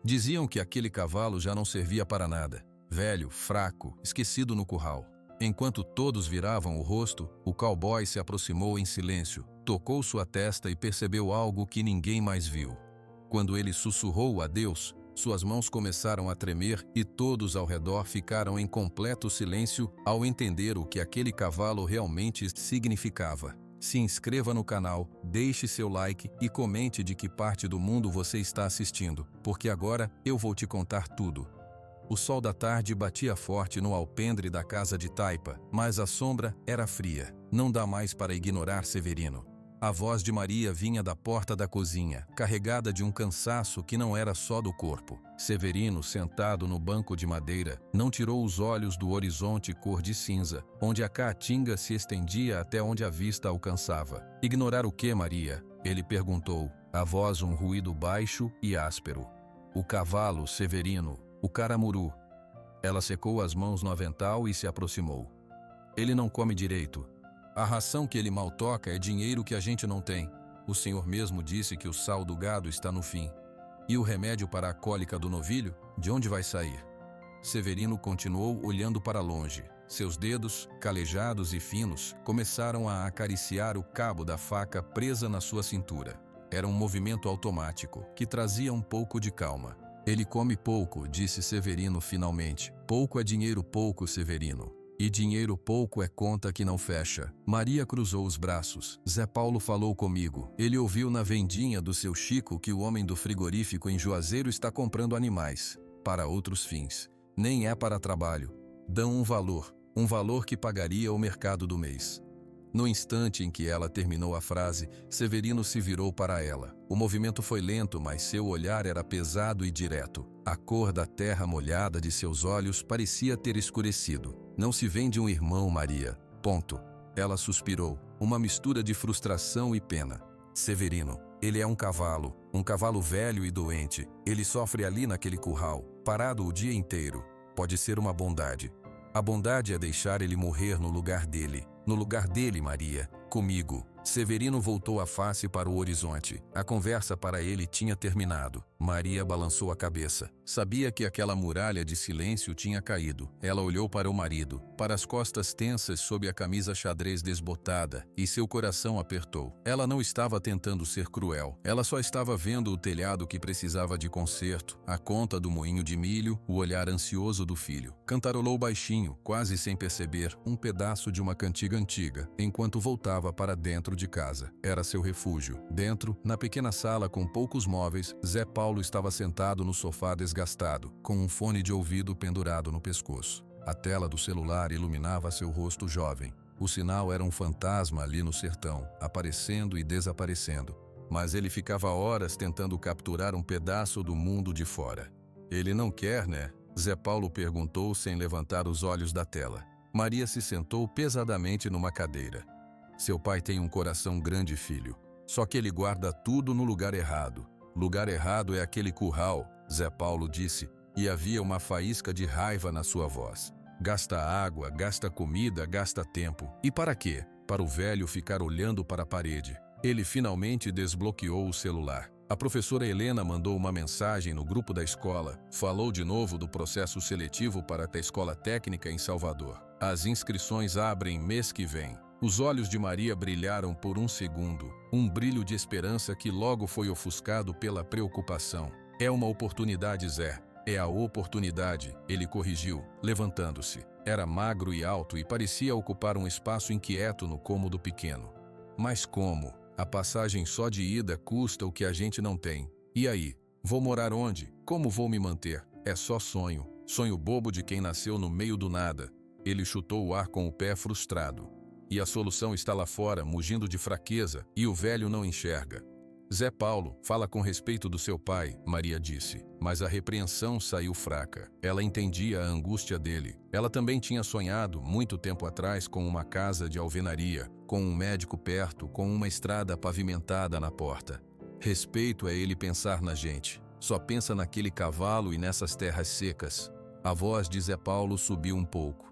Diziam que aquele cavalo já não servia para nada. Velho, fraco, esquecido no curral. Enquanto todos viravam o rosto, o cowboy se aproximou em silêncio, tocou sua testa e percebeu algo que ninguém mais viu. Quando ele sussurrou a Deus, suas mãos começaram a tremer e todos ao redor ficaram em completo silêncio ao entender o que aquele cavalo realmente significava. Se inscreva no canal, deixe seu like e comente de que parte do mundo você está assistindo, porque agora eu vou te contar tudo. O sol da tarde batia forte no alpendre da casa de Taipa, mas a sombra era fria. Não dá mais para ignorar Severino. A voz de Maria vinha da porta da cozinha, carregada de um cansaço que não era só do corpo. Severino, sentado no banco de madeira, não tirou os olhos do horizonte cor de cinza, onde a caatinga se estendia até onde a vista alcançava. Ignorar o que, Maria? Ele perguntou, a voz um ruído baixo e áspero. O cavalo, Severino, o caramuru. Ela secou as mãos no avental e se aproximou. Ele não come direito. A ração que ele mal toca é dinheiro que a gente não tem. O senhor mesmo disse que o sal do gado está no fim. E o remédio para a cólica do novilho? De onde vai sair? Severino continuou olhando para longe. Seus dedos, calejados e finos, começaram a acariciar o cabo da faca presa na sua cintura. Era um movimento automático, que trazia um pouco de calma. Ele come pouco, disse Severino finalmente. Pouco é dinheiro pouco, Severino. E dinheiro pouco é conta que não fecha. Maria cruzou os braços. Zé Paulo falou comigo. Ele ouviu na vendinha do seu Chico que o homem do frigorífico em Juazeiro está comprando animais. Para outros fins. Nem é para trabalho. Dão um valor que pagaria o mercado do mês. No instante em que ela terminou a frase, Severino se virou para ela. O movimento foi lento, mas seu olhar era pesado e direto. A cor da terra molhada de seus olhos parecia ter escurecido. Não se vende um irmão, Maria. Ponto. Ela suspirou, uma mistura de frustração e pena. Severino, ele é um cavalo velho e doente. Ele sofre ali naquele curral, parado o dia inteiro. Pode ser uma bondade. A bondade é deixar ele morrer no lugar dele. No lugar dele, Maria, comigo. Severino voltou a face para o horizonte. A conversa para ele tinha terminado. Maria balançou a cabeça. Sabia que aquela muralha de silêncio tinha caído. Ela olhou para o marido, para as costas tensas sob a camisa xadrez desbotada, e seu coração apertou. Ela não estava tentando ser cruel. Ela só estava vendo o telhado que precisava de conserto, a conta do moinho de milho, o olhar ansioso do filho. Cantarolou baixinho, quase sem perceber, um pedaço de uma cantiga antiga, enquanto voltava para dentro de casa. Era seu refúgio. Dentro, na pequena sala com poucos móveis, Zé Paulo estava sentado no sofá desgastado, com um fone de ouvido pendurado no pescoço. A tela do celular iluminava seu rosto jovem. O sinal era um fantasma ali no sertão, aparecendo e desaparecendo. Mas ele ficava horas tentando capturar um pedaço do mundo de fora. Ele não quer, né? Zé Paulo perguntou sem levantar os olhos da tela. Maria se sentou pesadamente numa cadeira. Seu pai tem um coração grande, filho. Só que ele guarda tudo no lugar errado. Lugar errado é aquele curral, Zé Paulo disse, e havia uma faísca de raiva na sua voz. Gasta água, gasta comida, gasta tempo. E para quê? Para o velho ficar olhando para a parede. Ele finalmente desbloqueou o celular. A professora Helena mandou uma mensagem no grupo da escola. Falou de novo do processo seletivo para a escola técnica em Salvador. As inscrições abrem mês que vem. Os olhos de Maria brilharam por um segundo, um brilho de esperança que logo foi ofuscado pela preocupação. É uma oportunidade, Zé. É a oportunidade, ele corrigiu, levantando-se. Era magro e alto e parecia ocupar um espaço inquieto no cômodo pequeno. Mas como? A passagem só de ida custa o que a gente não tem. E aí? Vou morar onde? Como vou me manter? É só sonho. Sonho bobo de quem nasceu no meio do nada. Ele chutou o ar com o pé frustrado. E a solução está lá fora, mugindo de fraqueza, e o velho não enxerga. Zé Paulo, fala com respeito do seu pai, Maria disse, mas a repreensão saiu fraca. Ela entendia a angústia dele. Ela também tinha sonhado, muito tempo atrás, com uma casa de alvenaria, com um médico perto, com uma estrada pavimentada na porta. Respeito é ele pensar na gente. Só pensa naquele cavalo e nessas terras secas. A voz de Zé Paulo subiu um pouco.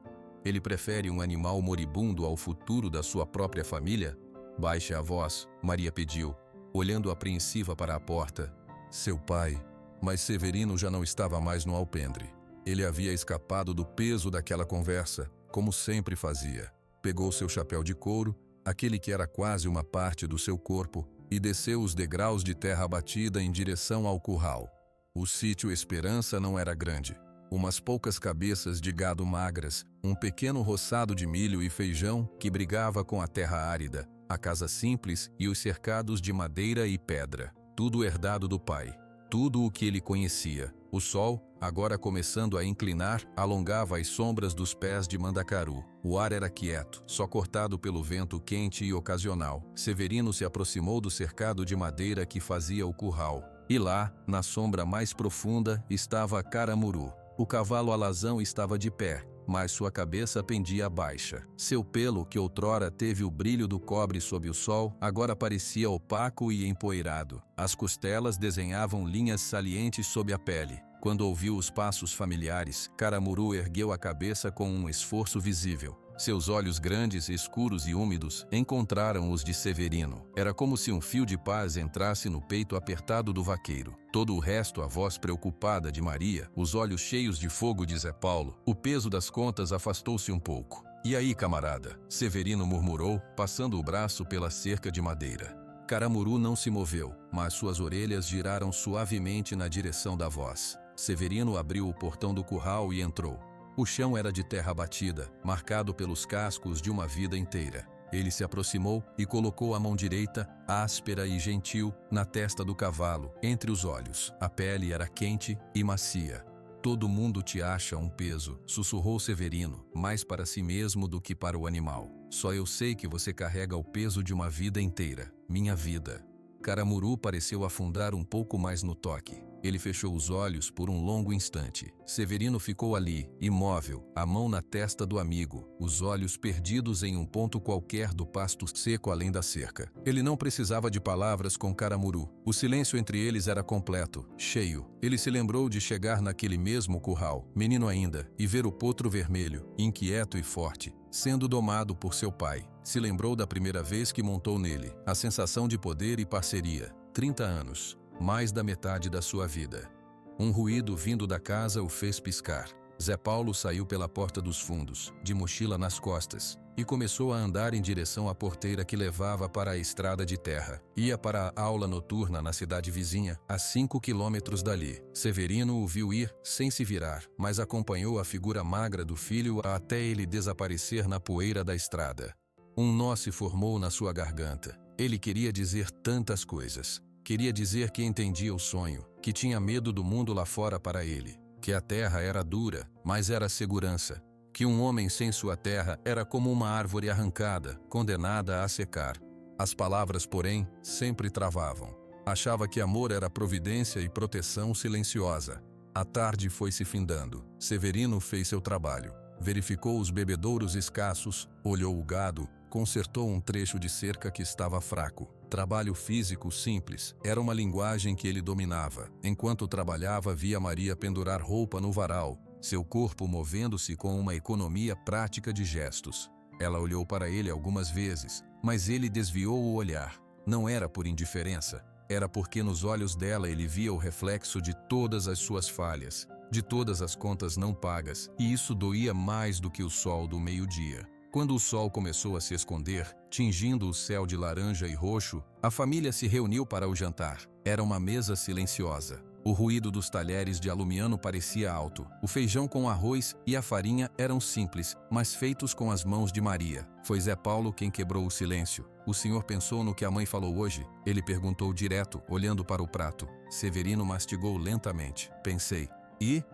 Ele prefere um animal moribundo ao futuro da sua própria família? Baixe a voz, Maria pediu, olhando apreensiva para a porta. Seu pai. Mas Severino já não estava mais no alpendre. Ele havia escapado do peso daquela conversa, como sempre fazia. Pegou seu chapéu de couro, aquele que era quase uma parte do seu corpo, e desceu os degraus de terra batida em direção ao curral. O sítio Esperança não era grande. Umas poucas cabeças de gado magras, um pequeno roçado de milho e feijão que brigava com a terra árida, a casa simples e os cercados de madeira e pedra. Tudo herdado do pai. Tudo o que ele conhecia. O sol, agora começando a inclinar, alongava as sombras dos pés de Mandacaru. O ar era quieto, só cortado pelo vento quente e ocasional. Severino se aproximou do cercado de madeira que fazia o curral. E lá, na sombra mais profunda, estava Caramuru. O cavalo alazão estava de pé, mas sua cabeça pendia baixa. Seu pelo, que outrora teve o brilho do cobre sob o sol, agora parecia opaco e empoeirado. As costelas desenhavam linhas salientes sob a pele. Quando ouviu os passos familiares, Caramuru ergueu a cabeça com um esforço visível. Seus olhos grandes, escuros e úmidos encontraram os de Severino. Era como se um fio de paz entrasse no peito apertado do vaqueiro. Todo o resto, a voz preocupada de Maria, os olhos cheios de fogo de Zé Paulo, o peso das contas afastou-se um pouco. "E aí, camarada?" Severino murmurou, passando o braço pela cerca de madeira. Caramuru não se moveu, mas suas orelhas giraram suavemente na direção da voz. Severino abriu o portão do curral e entrou. O chão era de terra batida, marcado pelos cascos de uma vida inteira. Ele se aproximou e colocou a mão direita, áspera e gentil, na testa do cavalo, entre os olhos. A pele era quente e macia. "Todo mundo te acha um peso", sussurrou Severino, mais para si mesmo do que para o animal. "Só eu sei que você carrega o peso de uma vida inteira, minha vida." Caramuru pareceu afundar um pouco mais no toque. Ele fechou os olhos por um longo instante. Severino ficou ali, imóvel, a mão na testa do amigo, os olhos perdidos em um ponto qualquer do pasto seco além da cerca. Ele não precisava de palavras com Caramuru. O silêncio entre eles era completo, cheio. Ele se lembrou de chegar naquele mesmo curral, menino ainda, e ver o potro vermelho, inquieto e forte, sendo domado por seu pai. Se lembrou da primeira vez que montou nele, a sensação de poder e parceria. 30 anos. Mais da metade da sua vida. Um ruído vindo da casa o fez piscar. Zé Paulo saiu pela porta dos fundos, de mochila nas costas, e começou a andar em direção à porteira que levava para a estrada de terra. Ia para a aula noturna na cidade vizinha, a 5 quilômetros dali. Severino o viu ir, sem se virar, mas acompanhou a figura magra do filho até ele desaparecer na poeira da estrada. Um nó se formou na sua garganta. Ele queria dizer tantas coisas. Queria dizer que entendia o sonho, que tinha medo do mundo lá fora para ele, que a terra era dura, mas era segurança, que um homem sem sua terra era como uma árvore arrancada, condenada a secar. As palavras, porém, sempre travavam. Achava que amor era providência e proteção silenciosa. A tarde foi se findando. Severino fez seu trabalho. Verificou os bebedouros escassos, olhou o gado, consertou um trecho de cerca que estava fraco. Trabalho físico simples, era uma linguagem que ele dominava. Enquanto trabalhava, via Maria pendurar roupa no varal, seu corpo movendo-se com uma economia prática de gestos. Ela olhou para ele algumas vezes, mas ele desviou o olhar. Não era por indiferença, era porque nos olhos dela ele via o reflexo de todas as suas falhas, de todas as contas não pagas, e isso doía mais do que o sol do meio-dia. Quando o sol começou a se esconder, tingindo o céu de laranja e roxo, a família se reuniu para o jantar. Era uma mesa silenciosa. O ruído dos talheres de alumiano parecia alto. O feijão com arroz e a farinha eram simples, mas feitos com as mãos de Maria. Foi Zé Paulo quem quebrou o silêncio. "O senhor pensou no que a mãe falou hoje?" Ele perguntou direto, olhando para o prato. Severino mastigou lentamente. "Pensei. E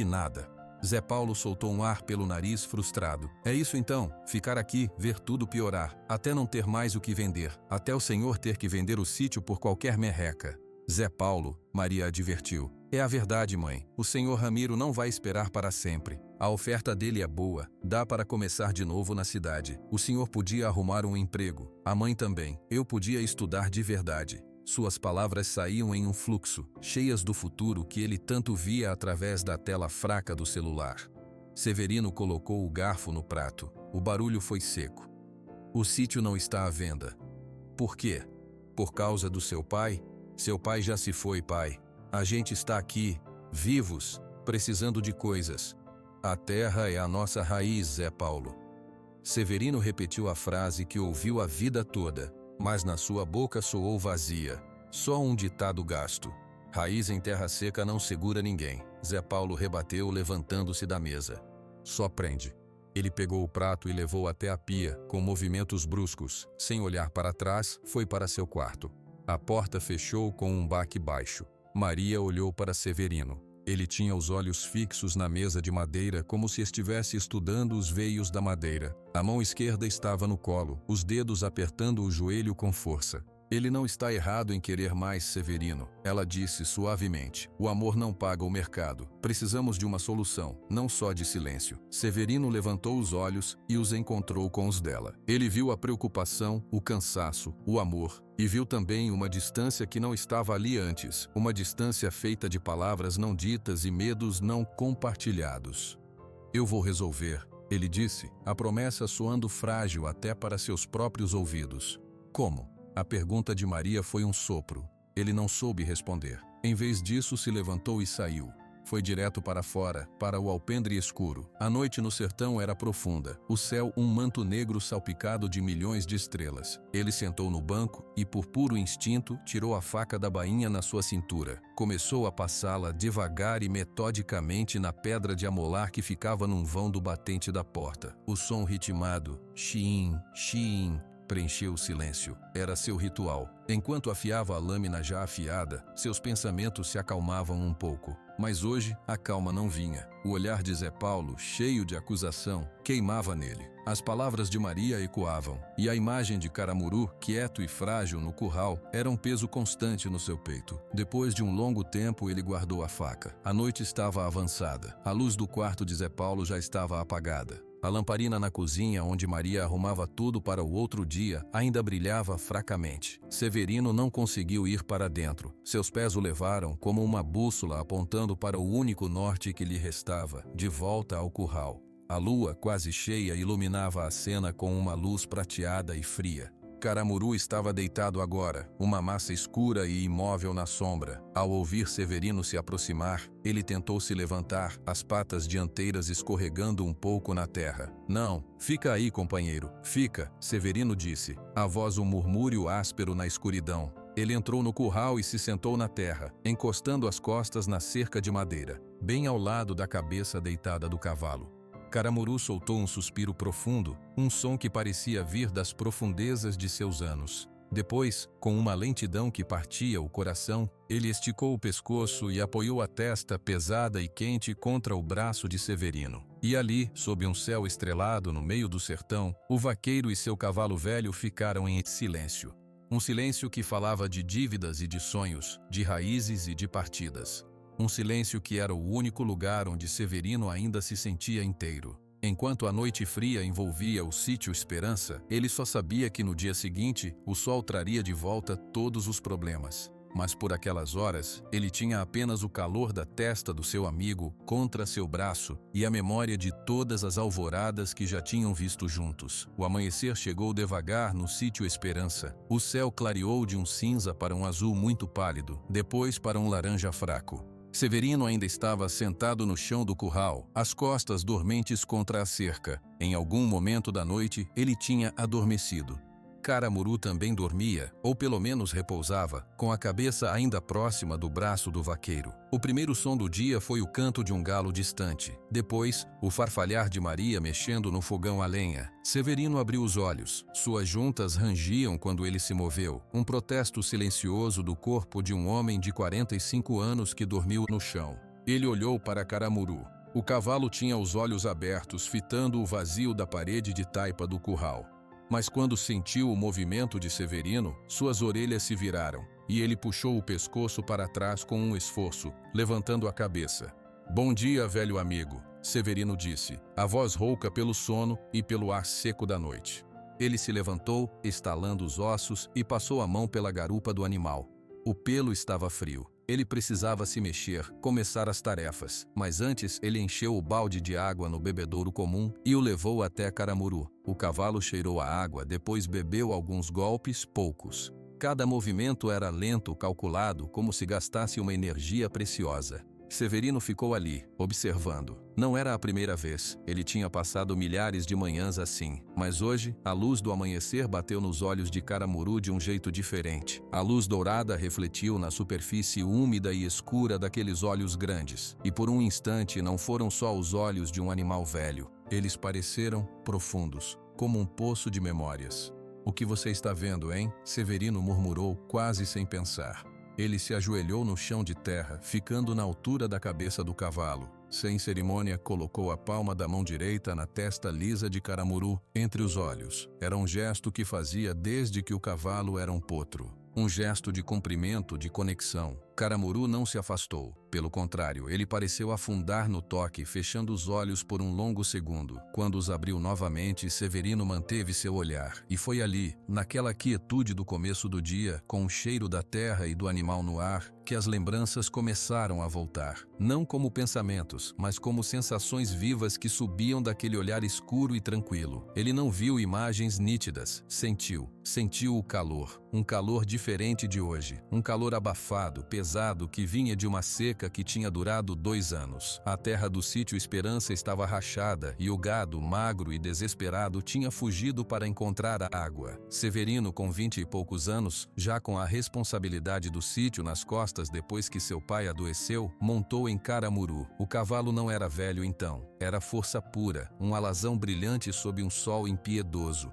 nada." Zé Paulo soltou um ar pelo nariz frustrado. "É isso então, ficar aqui, ver tudo piorar, até não ter mais o que vender, até o senhor ter que vender o sítio por qualquer merreca." "Zé Paulo," Maria advertiu, "é a verdade, mãe. O senhor Ramiro não vai esperar para sempre. A oferta dele é boa, dá para começar de novo na cidade. O senhor podia arrumar um emprego, a mãe também. Eu podia estudar de verdade." Suas palavras saíam em um fluxo, cheias do futuro que ele tanto via através da tela fraca do celular. Severino colocou o garfo no prato. O barulho foi seco. "O sítio não está à venda." "Por quê?" "Por causa do seu pai?" "Seu pai já se foi, pai." A gente está aqui, vivos, precisando de coisas. A terra é a nossa raiz, Zé Paulo. Severino repetiu a frase que ouviu a vida toda, mas na sua boca soou vazia. Só um ditado gasto. Raiz em terra seca não segura ninguém. Zé Paulo rebateu, levantando-se da mesa. Só prende. Ele pegou o prato e levou até a pia, com movimentos bruscos. Sem olhar para trás, foi para seu quarto. A porta fechou com um baque baixo. Maria olhou para Severino. Ele tinha os olhos fixos na mesa de madeira, como se estivesse estudando os veios da madeira. A mão esquerda estava no colo, os dedos apertando o joelho com força. Ele não está errado em querer mais, Severino, ela disse suavemente. O amor não paga o mercado. Precisamos de uma solução, não só de silêncio. Severino levantou os olhos e os encontrou com os dela. Ele viu a preocupação, o cansaço, o amor, e viu também uma distância que não estava ali antes, uma distância feita de palavras não ditas e medos não compartilhados. Eu vou resolver, ele disse, a promessa soando frágil até para seus próprios ouvidos. Como? A pergunta de Maria foi um sopro. Ele não soube responder. Em vez disso, se levantou e saiu. Foi direto para fora, para o alpendre escuro. A noite no sertão era profunda. O céu um manto negro salpicado de milhões de estrelas. Ele sentou no banco e, por puro instinto, tirou a faca da bainha na sua cintura. Começou a passá-la devagar e metodicamente na pedra de amolar que ficava num vão do batente da porta. O som ritmado, chiim, chiim, preencheu o silêncio. Era seu ritual. Enquanto afiava a lâmina já afiada, seus pensamentos se acalmavam um pouco. Mas hoje, a calma não vinha. O olhar de Zé Paulo, cheio de acusação, queimava nele. As palavras de Maria ecoavam, e a imagem de Caramuru, quieto e frágil no curral, era um peso constante no seu peito. Depois de um longo tempo, ele guardou a faca. A noite estava avançada. A luz do quarto de Zé Paulo já estava apagada. A lamparina na cozinha, onde Maria arrumava tudo para o outro dia, ainda brilhava fracamente. Severino não conseguiu ir para dentro. Seus pés o levaram como uma bússola apontando para o único norte que lhe restava, de volta ao curral. A lua, quase cheia, iluminava a cena com uma luz prateada e fria. Caramuru estava deitado agora, uma massa escura e imóvel na sombra. Ao ouvir Severino se aproximar, ele tentou se levantar, as patas dianteiras escorregando um pouco na terra. Não, fica aí, companheiro, fica, Severino disse, a voz um murmúrio áspero na escuridão. Ele entrou no curral e se sentou na terra, encostando as costas na cerca de madeira, bem ao lado da cabeça deitada do cavalo. Caramuru soltou um suspiro profundo, um som que parecia vir das profundezas de seus anos. Depois, com uma lentidão que partia o coração, ele esticou o pescoço e apoiou a testa pesada e quente contra o braço de Severino. E ali, sob um céu estrelado no meio do sertão, o vaqueiro e seu cavalo velho ficaram em silêncio. Um silêncio que falava de dívidas e de sonhos, de raízes e de partidas. Um silêncio que era o único lugar onde Severino ainda se sentia inteiro. Enquanto a noite fria envolvia o sítio Esperança, ele só sabia que no dia seguinte o sol traria de volta todos os problemas. Mas por aquelas horas, ele tinha apenas o calor da testa do seu amigo contra seu braço e a memória de todas as alvoradas que já tinham visto juntos. O amanhecer chegou devagar no sítio Esperança. O céu clareou de um cinza para um azul muito pálido, depois para um laranja fraco. Severino ainda estava sentado no chão do curral, as costas dormentes contra a cerca. Em algum momento da noite, ele tinha adormecido. Caramuru também dormia, ou pelo menos repousava, com a cabeça ainda próxima do braço do vaqueiro. O primeiro som do dia foi o canto de um galo distante. Depois, o farfalhar de Maria mexendo no fogão a lenha. Severino abriu os olhos. Suas juntas rangiam quando ele se moveu. Um protesto silencioso do corpo de um homem de 45 anos que dormiu no chão. Ele olhou para Caramuru. O cavalo tinha os olhos abertos, fitando o vazio da parede de taipa do curral. Mas quando sentiu o movimento de Severino, suas orelhas se viraram, e ele puxou o pescoço para trás com um esforço, levantando a cabeça. "Bom dia, velho amigo", Severino disse, a voz rouca pelo sono e pelo ar seco da noite. Ele se levantou, estalando os ossos, e passou a mão pela garupa do animal. O pelo estava frio. Ele precisava se mexer, começar as tarefas, mas antes ele encheu o balde de água no bebedouro comum e o levou até Caramuru. O cavalo cheirou a água, depois bebeu alguns golpes, poucos. Cada movimento era lento, calculado, como se gastasse uma energia preciosa. Severino ficou ali, observando. Não era a primeira vez, ele tinha passado milhares de manhãs assim. Mas hoje, a luz do amanhecer bateu nos olhos de Caramuru de um jeito diferente. A luz dourada refletiu na superfície úmida e escura daqueles olhos grandes. E por um instante não foram só os olhos de um animal velho. Eles pareceram profundos, como um poço de memórias. "O que você está vendo, hein?" Severino murmurou, quase sem pensar. Ele se ajoelhou no chão de terra, ficando na altura da cabeça do cavalo. Sem cerimônia, colocou a palma da mão direita na testa lisa de Caramuru, entre os olhos. Era um gesto que fazia desde que o cavalo era um potro. Um gesto de cumprimento, de conexão. Caramuru não se afastou. Pelo contrário, ele pareceu afundar no toque, fechando os olhos por um longo segundo. Quando os abriu novamente, Severino manteve seu olhar. E foi ali, naquela quietude do começo do dia, com o cheiro da terra e do animal no ar, que as lembranças começaram a voltar. Não como pensamentos, mas como sensações vivas que subiam daquele olhar escuro e tranquilo. Ele não viu imagens nítidas, sentiu o calor. Um calor diferente de hoje. Um calor abafado, pesado, que vinha de uma seca que tinha durado 2 anos. A terra do sítio Esperança estava rachada e o gado, magro e desesperado, tinha fugido para encontrar a água. Severino, com 20 e poucos anos, já com a responsabilidade do sítio nas costas depois que seu pai adoeceu, montou em Caramuru. O cavalo não era velho então, era força pura, um alazão brilhante sob um sol impiedoso.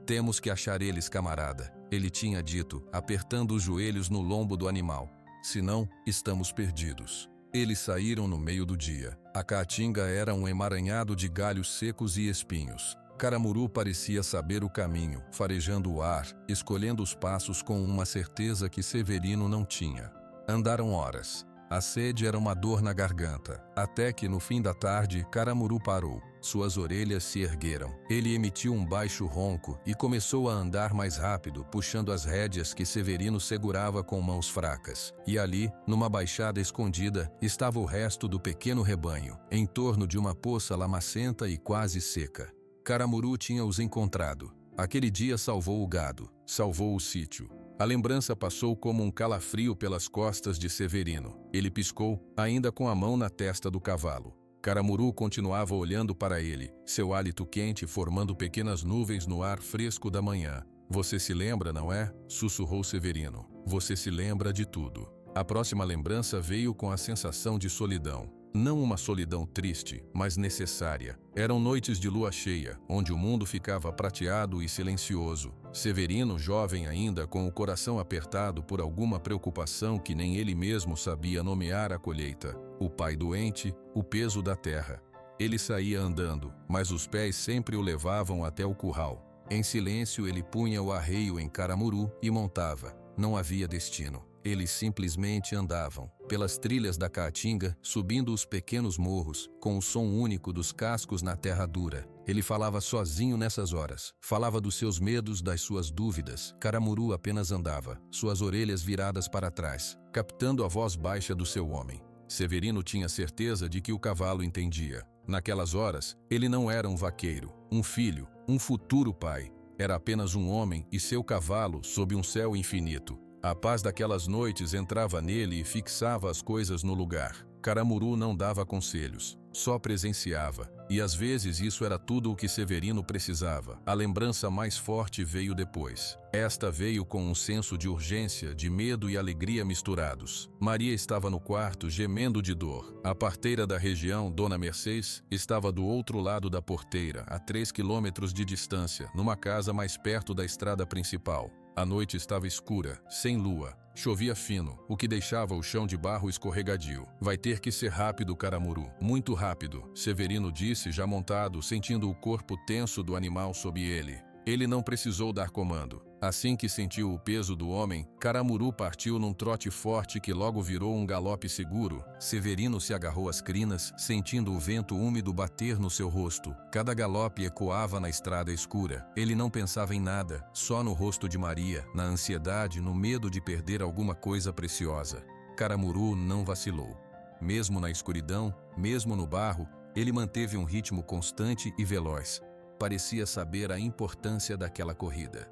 "Temos que achar eles, camarada", ele tinha dito, apertando os joelhos no lombo do animal. "Senão, estamos perdidos." Eles saíram no meio do dia. A caatinga era um emaranhado de galhos secos e espinhos. Caramuru parecia saber o caminho, farejando o ar, escolhendo os passos com uma certeza que Severino não tinha. Andaram horas. A sede era uma dor na garganta, até que no fim da tarde, Caramuru parou. Suas orelhas se ergueram. Ele emitiu um baixo ronco e começou a andar mais rápido, puxando as rédeas que Severino segurava com mãos fracas. E ali, numa baixada escondida, estava o resto do pequeno rebanho, em torno de uma poça lamacenta e quase seca. Caramuru tinha os encontrado. Aquele dia salvou o gado, salvou o sítio. A lembrança passou como um calafrio pelas costas de Severino. Ele piscou, ainda com a mão na testa do cavalo. Caramuru continuava olhando para ele, seu hálito quente formando pequenas nuvens no ar fresco da manhã. "Você se lembra, não é?" sussurrou Severino. "Você se lembra de tudo." A próxima lembrança veio com a sensação de solidão. Não uma solidão triste, mas necessária. Eram noites de lua cheia, onde o mundo ficava prateado e silencioso. Severino, jovem ainda, com o coração apertado por alguma preocupação que nem ele mesmo sabia nomear a colheita. O pai doente, o peso da terra. Ele saía andando, mas os pés sempre o levavam até o curral. Em silêncio ele punha o arreio em Caramuru e montava. Não havia destino. Eles simplesmente andavam, pelas trilhas da caatinga, subindo os pequenos morros, com o som único dos cascos na terra dura. Ele falava sozinho nessas horas. Falava dos seus medos, das suas dúvidas. Caramuru apenas andava, suas orelhas viradas para trás, captando a voz baixa do seu homem. Severino tinha certeza de que o cavalo entendia. Naquelas horas, ele não era um vaqueiro, um filho, um futuro pai. Era apenas um homem e seu cavalo sob um céu infinito. A paz daquelas noites entrava nele e fixava as coisas no lugar. Caramuru não dava conselhos, só presenciava. E às vezes isso era tudo o que Severino precisava. A lembrança mais forte veio depois. Esta veio com um senso de urgência, de medo e alegria misturados. Maria estava no quarto, gemendo de dor. A parteira da região, Dona Mercês, estava do outro lado da porteira, a 3 quilômetros de distância, numa casa mais perto da estrada principal. A noite estava escura, sem lua. Chovia fino, o que deixava o chão de barro escorregadio. "Vai ter que ser rápido, Caramuru. Muito rápido", Severino disse, já montado, sentindo o corpo tenso do animal sob ele. Ele não precisou dar comando. Assim que sentiu o peso do homem, Caramuru partiu num trote forte que logo virou um galope seguro. Severino se agarrou às crinas, sentindo o vento úmido bater no seu rosto. Cada galope ecoava na estrada escura. Ele não pensava em nada, só no rosto de Maria, na ansiedade, no medo de perder alguma coisa preciosa. Caramuru não vacilou. Mesmo na escuridão, mesmo no barro, ele manteve um ritmo constante e veloz. Parecia saber a importância daquela corrida.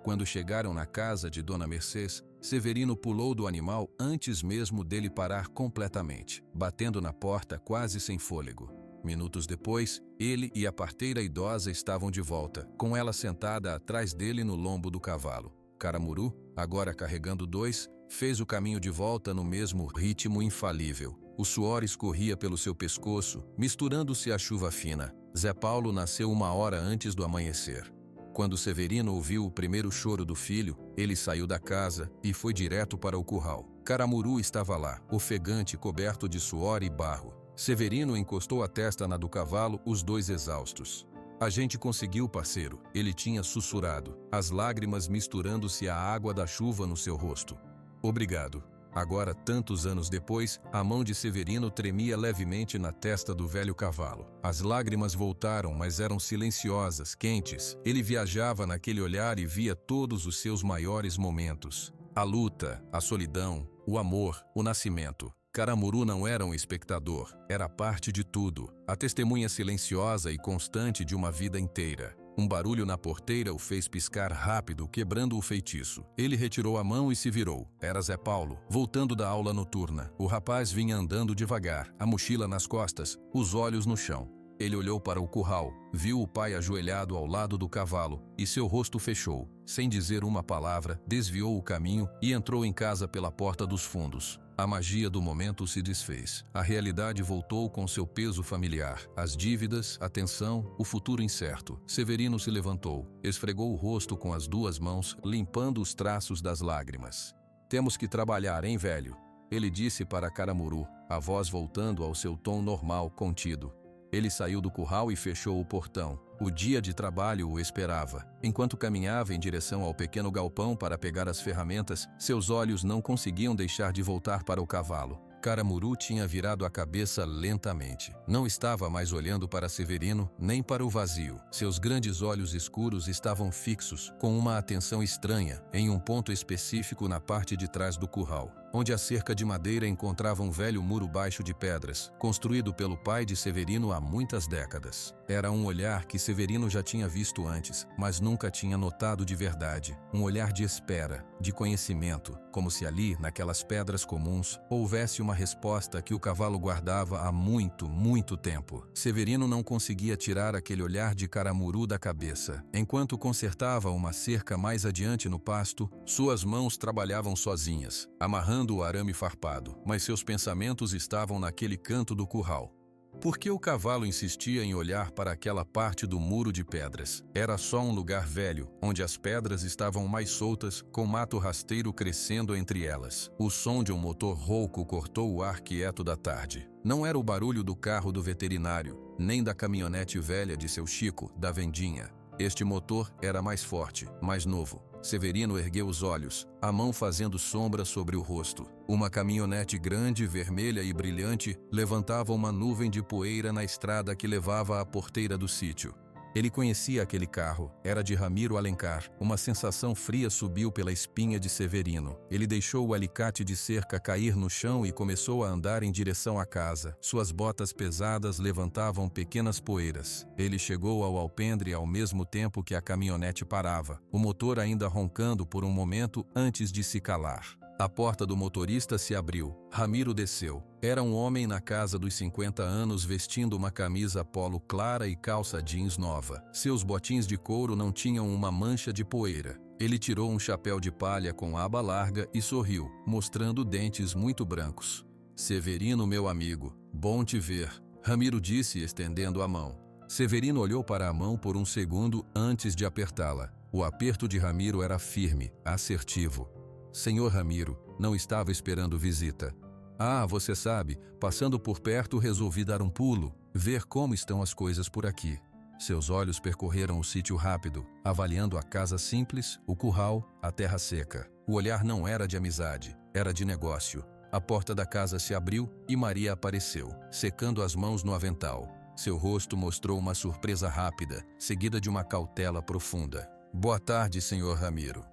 Quando chegaram na casa de Dona Mercês, Severino pulou do animal antes mesmo dele parar completamente, batendo na porta quase sem fôlego. Minutos depois, ele e a parteira idosa estavam de volta, com ela sentada atrás dele no lombo do cavalo. Caramuru, agora carregando 2, fez o caminho de volta no mesmo ritmo infalível. O suor escorria pelo seu pescoço, misturando-se à chuva fina. Zé Paulo nasceu 1 hora antes do amanhecer. Quando Severino ouviu o primeiro choro do filho, ele saiu da casa e foi direto para o curral. Caramuru estava lá, ofegante, coberto de suor e barro. Severino encostou a testa na do cavalo, os dois exaustos. "A gente conseguiu, parceiro", ele tinha sussurrado, as lágrimas misturando-se à água da chuva no seu rosto. "Obrigado." Agora, tantos anos depois, a mão de Severino tremia levemente na testa do velho cavalo. As lágrimas voltaram, mas eram silenciosas, quentes. Ele viajava naquele olhar e via todos os seus maiores momentos. A luta, a solidão, o amor, o nascimento. Caramuru não era um espectador, era parte de tudo, a testemunha silenciosa e constante de uma vida inteira. Um barulho na porteira o fez piscar rápido, quebrando o feitiço. Ele retirou a mão e se virou. Era Zé Paulo, voltando da aula noturna. O rapaz vinha andando devagar, a mochila nas costas, os olhos no chão. Ele olhou para o curral, viu o pai ajoelhado ao lado do cavalo, e seu rosto fechou. Sem dizer uma palavra, desviou o caminho e entrou em casa pela porta dos fundos. A magia do momento se desfez. A realidade voltou com seu peso familiar. As dívidas, a tensão, o futuro incerto. Severino se levantou, esfregou o rosto com as 2 mãos, limpando os traços das lágrimas. "Temos que trabalhar, hein, velho?" ele disse para Caramuru, a voz voltando ao seu tom normal, contido. Ele saiu do curral e fechou o portão. O dia de trabalho o esperava. Enquanto caminhava em direção ao pequeno galpão para pegar as ferramentas, seus olhos não conseguiam deixar de voltar para o cavalo. Caramuru tinha virado a cabeça lentamente. Não estava mais olhando para Severino, nem para o vazio. Seus grandes olhos escuros estavam fixos, com uma atenção estranha, em um ponto específico na parte de trás do curral, onde a cerca de madeira encontrava um velho muro baixo de pedras, construído pelo pai de Severino há muitas décadas. Era um olhar que Severino já tinha visto antes, mas nunca tinha notado de verdade. Um olhar de espera, de conhecimento, como se ali, naquelas pedras comuns, houvesse uma resposta que o cavalo guardava há muito, muito tempo. Severino não conseguia tirar aquele olhar de Caramuru da cabeça. Enquanto consertava uma cerca mais adiante no pasto, suas mãos trabalhavam sozinhas, amarrando o arame farpado, mas seus pensamentos estavam naquele canto do curral. Por que o cavalo insistia em olhar para aquela parte do muro de pedras? Era só um lugar velho, onde as pedras estavam mais soltas, com mato rasteiro crescendo entre elas. O som de um motor rouco cortou o ar quieto da tarde. Não era o barulho do carro do veterinário, nem da caminhonete velha de seu Chico, da vendinha. Este motor era mais forte, mais novo. Severino ergueu os olhos, a mão fazendo sombra sobre o rosto. Uma caminhonete grande, vermelha e brilhante levantava uma nuvem de poeira na estrada que levava à porteira do sítio. Ele conhecia aquele carro, era de Ramiro Alencar. Uma sensação fria subiu pela espinha de Severino. Ele deixou o alicate de cerca cair no chão e começou a andar em direção à casa. Suas botas pesadas levantavam pequenas poeiras. Ele chegou ao alpendre ao mesmo tempo que a caminhonete parava, o motor ainda roncando por um momento antes de se calar. A porta do motorista se abriu. Ramiro desceu. Era um homem na casa dos 50 anos vestindo uma camisa polo clara e calça jeans nova. Seus botins de couro não tinham uma mancha de poeira. Ele tirou um chapéu de palha com aba larga e sorriu, mostrando dentes muito brancos. "Severino, meu amigo, bom te ver", Ramiro disse, estendendo a mão. Severino olhou para a mão por um segundo antes de apertá-la. O aperto de Ramiro era firme, assertivo. "Senhor Ramiro, não estava esperando visita." "Ah, você sabe, passando por perto resolvi dar um pulo, ver como estão as coisas por aqui." Seus olhos percorreram o sítio rápido, avaliando a casa simples, o curral, a terra seca. O olhar não era de amizade, era de negócio. A porta da casa se abriu e Maria apareceu, secando as mãos no avental. Seu rosto mostrou uma surpresa rápida, seguida de uma cautela profunda. "Boa tarde, senhor Ramiro."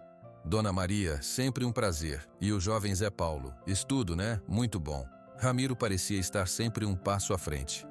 "Dona Maria, sempre um prazer. E o jovem Zé Paulo? Estudo, né? Muito bom." Ramiro parecia estar sempre um passo à frente.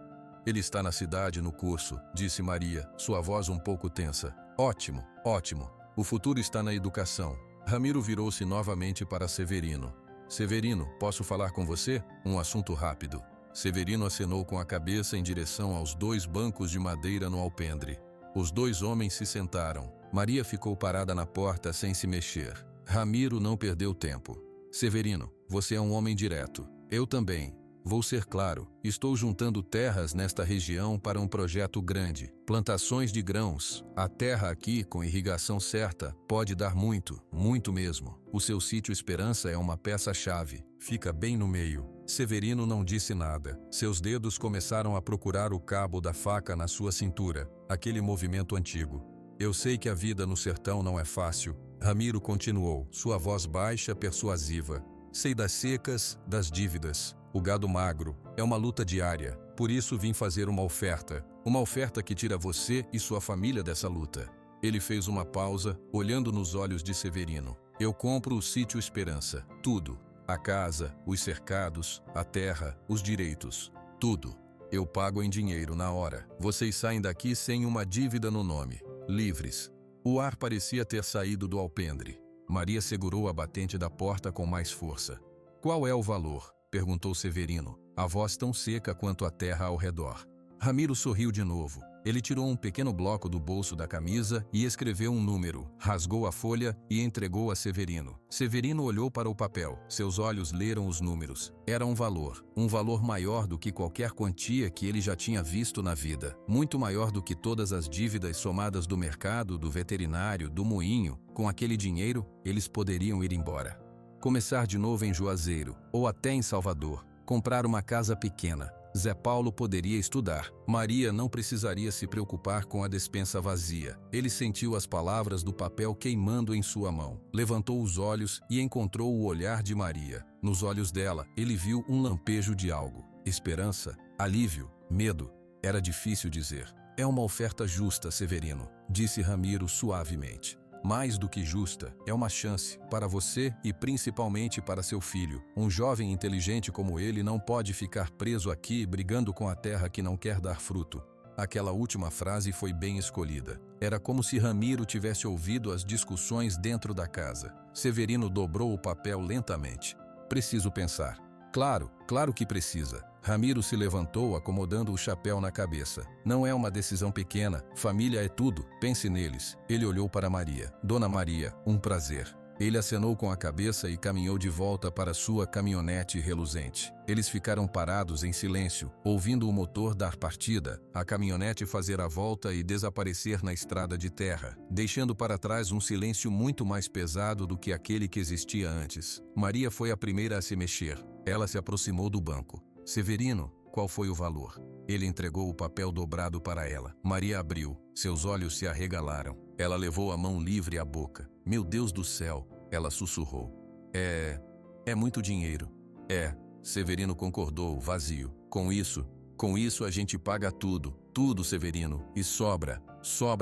"Ele está na cidade no curso", disse Maria, sua voz um pouco tensa. "Ótimo, ótimo." O futuro está na educação. Ramiro virou-se novamente para Severino. Severino, posso falar com você? Um assunto rápido. Severino acenou com a cabeça em direção aos 2 bancos de madeira no alpendre. Os 2 homens se sentaram. Maria ficou parada na porta sem se mexer. Ramiro não perdeu tempo. Severino, você é um homem direto. Eu também. Vou ser claro, estou juntando terras nesta região para um projeto grande. Plantações de grãos. A terra aqui, com irrigação certa, pode dar muito, muito mesmo. O seu sítio Esperança é uma peça-chave. Fica bem no meio. Severino não disse nada. Seus dedos começaram a procurar o cabo da faca na sua cintura. Aquele movimento antigo. Eu sei que a vida no sertão não é fácil. Ramiro continuou, sua voz baixa, persuasiva. Sei das secas, das dívidas. O gado magro. É uma luta diária. Por isso vim fazer uma oferta. Uma oferta que tira você e sua família dessa luta. Ele fez uma pausa, olhando nos olhos de Severino. Eu compro o sítio Esperança. Tudo. A casa, os cercados, a terra, os direitos. Tudo. Eu pago em dinheiro na hora. Vocês saem daqui sem uma dívida no nome. Livres. O ar parecia ter saído do alpendre. Maria segurou a batente da porta com mais força. Qual é o valor? Perguntou Severino, a voz tão seca quanto a terra ao redor. Ramiro sorriu de novo. Ele tirou um pequeno bloco do bolso da camisa e escreveu um número, rasgou a folha e entregou a Severino. Severino olhou para o papel. Seus olhos leram os números. Era um valor maior do que qualquer quantia que ele já tinha visto na vida. Muito maior do que todas as dívidas somadas do mercado, do veterinário, do moinho. Com aquele dinheiro, eles poderiam ir embora. Começar de novo em Juazeiro, ou até em Salvador. Comprar uma casa pequena. Zé Paulo poderia estudar. Maria não precisaria se preocupar com a despensa vazia. Ele sentiu as palavras do papel queimando em sua mão. Levantou os olhos e encontrou o olhar de Maria. Nos olhos dela, ele viu um lampejo de algo. Esperança, alívio, medo. Era difícil dizer. É uma oferta justa, Severino, disse Ramiro suavemente. Mais do que justa, é uma chance para você e principalmente para seu filho. Um jovem inteligente como ele não pode ficar preso aqui brigando com a terra que não quer dar fruto. Aquela última frase foi bem escolhida. Era como se Ramiro tivesse ouvido as discussões dentro da casa. Severino dobrou o papel lentamente. Preciso pensar. Claro que precisa. Ramiro se levantou, acomodando o chapéu na cabeça. Não é uma decisão pequena. Família é tudo. Pense neles. Ele olhou para Maria. Dona Maria, um prazer. Ele acenou com a cabeça e caminhou de volta para sua caminhonete reluzente. Eles ficaram parados em silêncio, ouvindo o motor dar partida, a caminhonete fazer a volta e desaparecer na estrada de terra, deixando para trás um silêncio muito mais pesado do que aquele que existia antes. Maria foi a primeira a se mexer. Ela se aproximou do banco. Severino, qual foi o valor? Ele entregou o papel dobrado para ela. Maria abriu. Seus olhos se arregalaram. Ela levou a mão livre à boca. Meu Deus do céu, ela sussurrou. É muito dinheiro. É, Severino concordou, vazio. Com isso a gente paga tudo. Tudo, Severino. E sobra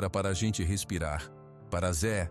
para a gente respirar. Para Zé.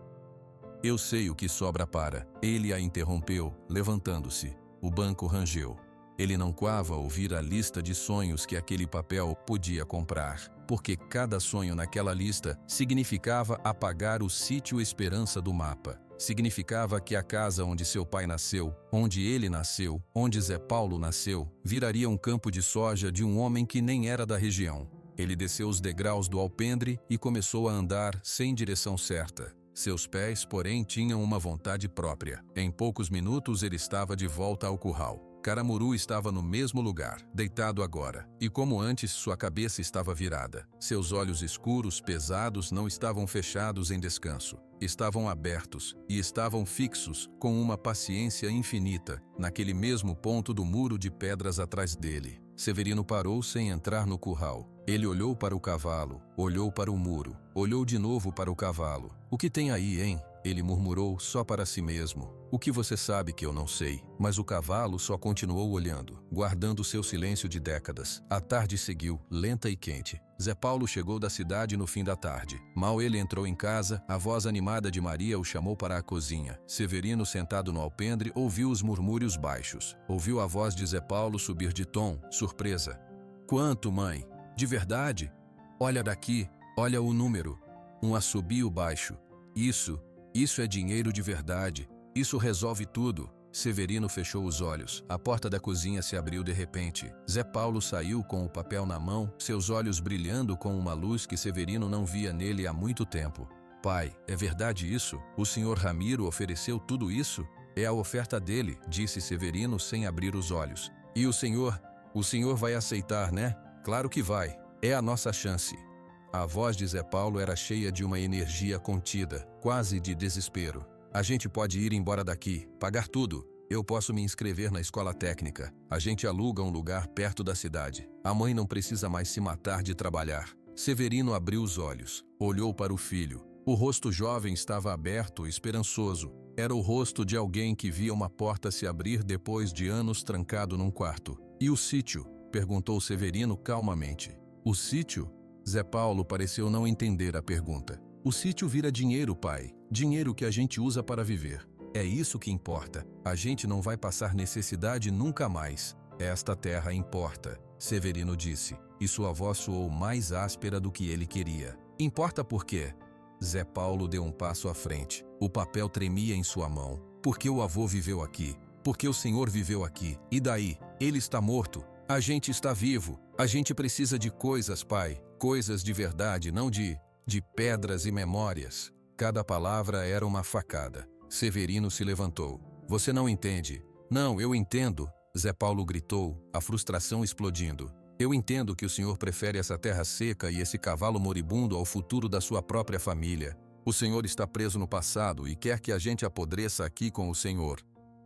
Eu sei o que sobra para. Ele a interrompeu, levantando-se. O banco rangeu. Ele não coava ouvir a lista de sonhos que aquele papel podia comprar, porque cada sonho naquela lista significava apagar o sítio Esperança do mapa. Significava que a casa onde seu pai nasceu, onde ele nasceu, onde Zé Paulo nasceu, viraria um campo de soja de um homem que nem era da região. Ele desceu os degraus do alpendre e começou a andar sem direção certa. Seus pés, porém, tinham uma vontade própria. Em poucos minutos ele estava de volta ao curral. Caramuru estava no mesmo lugar, deitado agora, e como antes sua cabeça estava virada. Seus olhos escuros, pesados, não estavam fechados em descanso. Estavam abertos e estavam fixos, com uma paciência infinita, naquele mesmo ponto do muro de pedras atrás dele. Severino parou sem entrar no curral. Ele olhou para o cavalo, olhou para o muro, olhou de novo para o cavalo. O que tem aí, hein? Ele murmurou só para si mesmo. O que você sabe que eu não sei? Mas o cavalo só continuou olhando, guardando seu silêncio de décadas. A tarde seguiu, lenta e quente. Zé Paulo chegou da cidade no fim da tarde. Mal ele entrou em casa, a voz animada de Maria o chamou para a cozinha. Severino, sentado no alpendre, ouviu os murmúrios baixos. Ouviu a voz de Zé Paulo subir de tom, surpresa. Quanto, mãe? De verdade? Olha daqui, olha o número. Um assobio baixo. Isso é dinheiro de verdade. Isso resolve tudo. Severino fechou os olhos. A porta da cozinha se abriu de repente. Zé Paulo saiu com o papel na mão, seus olhos brilhando com uma luz que Severino não via nele há muito tempo. Pai, é verdade isso? O senhor Ramiro ofereceu tudo isso? É a oferta dele, disse Severino sem abrir os olhos. E o senhor vai aceitar, né? Claro que vai. É a nossa chance. A voz de Zé Paulo era cheia de uma energia contida, quase de desespero. A gente pode ir embora daqui, pagar tudo. Eu posso me inscrever na escola técnica. A gente aluga um lugar perto da cidade. A mãe não precisa mais se matar de trabalhar. Severino abriu os olhos, olhou para o filho. O rosto jovem estava aberto, esperançoso. Era o rosto de alguém que via uma porta se abrir depois de anos trancado num quarto. E o sítio? Perguntou Severino calmamente. O sítio? Zé Paulo pareceu não entender a pergunta. O sítio vira dinheiro, pai. Dinheiro que a gente usa para viver. É isso que importa. A gente não vai passar necessidade nunca mais. Esta terra importa, Severino disse, e sua voz soou mais áspera do que ele queria. Importa por quê? Zé Paulo deu um passo à frente. O papel tremia em sua mão. Porque o avô viveu aqui. Porque o senhor viveu aqui. E daí? Ele está morto. A gente está vivo. A gente precisa de coisas, pai. Coisas de verdade, não de pedras e memórias. Cada palavra era uma facada. Severino se levantou. Você não entende. Não, eu entendo. Zé Paulo gritou, a frustração explodindo. Eu entendo que o senhor prefere essa terra seca e esse cavalo moribundo ao futuro da sua própria família. O senhor está preso no passado e quer que a gente apodreça aqui com o senhor.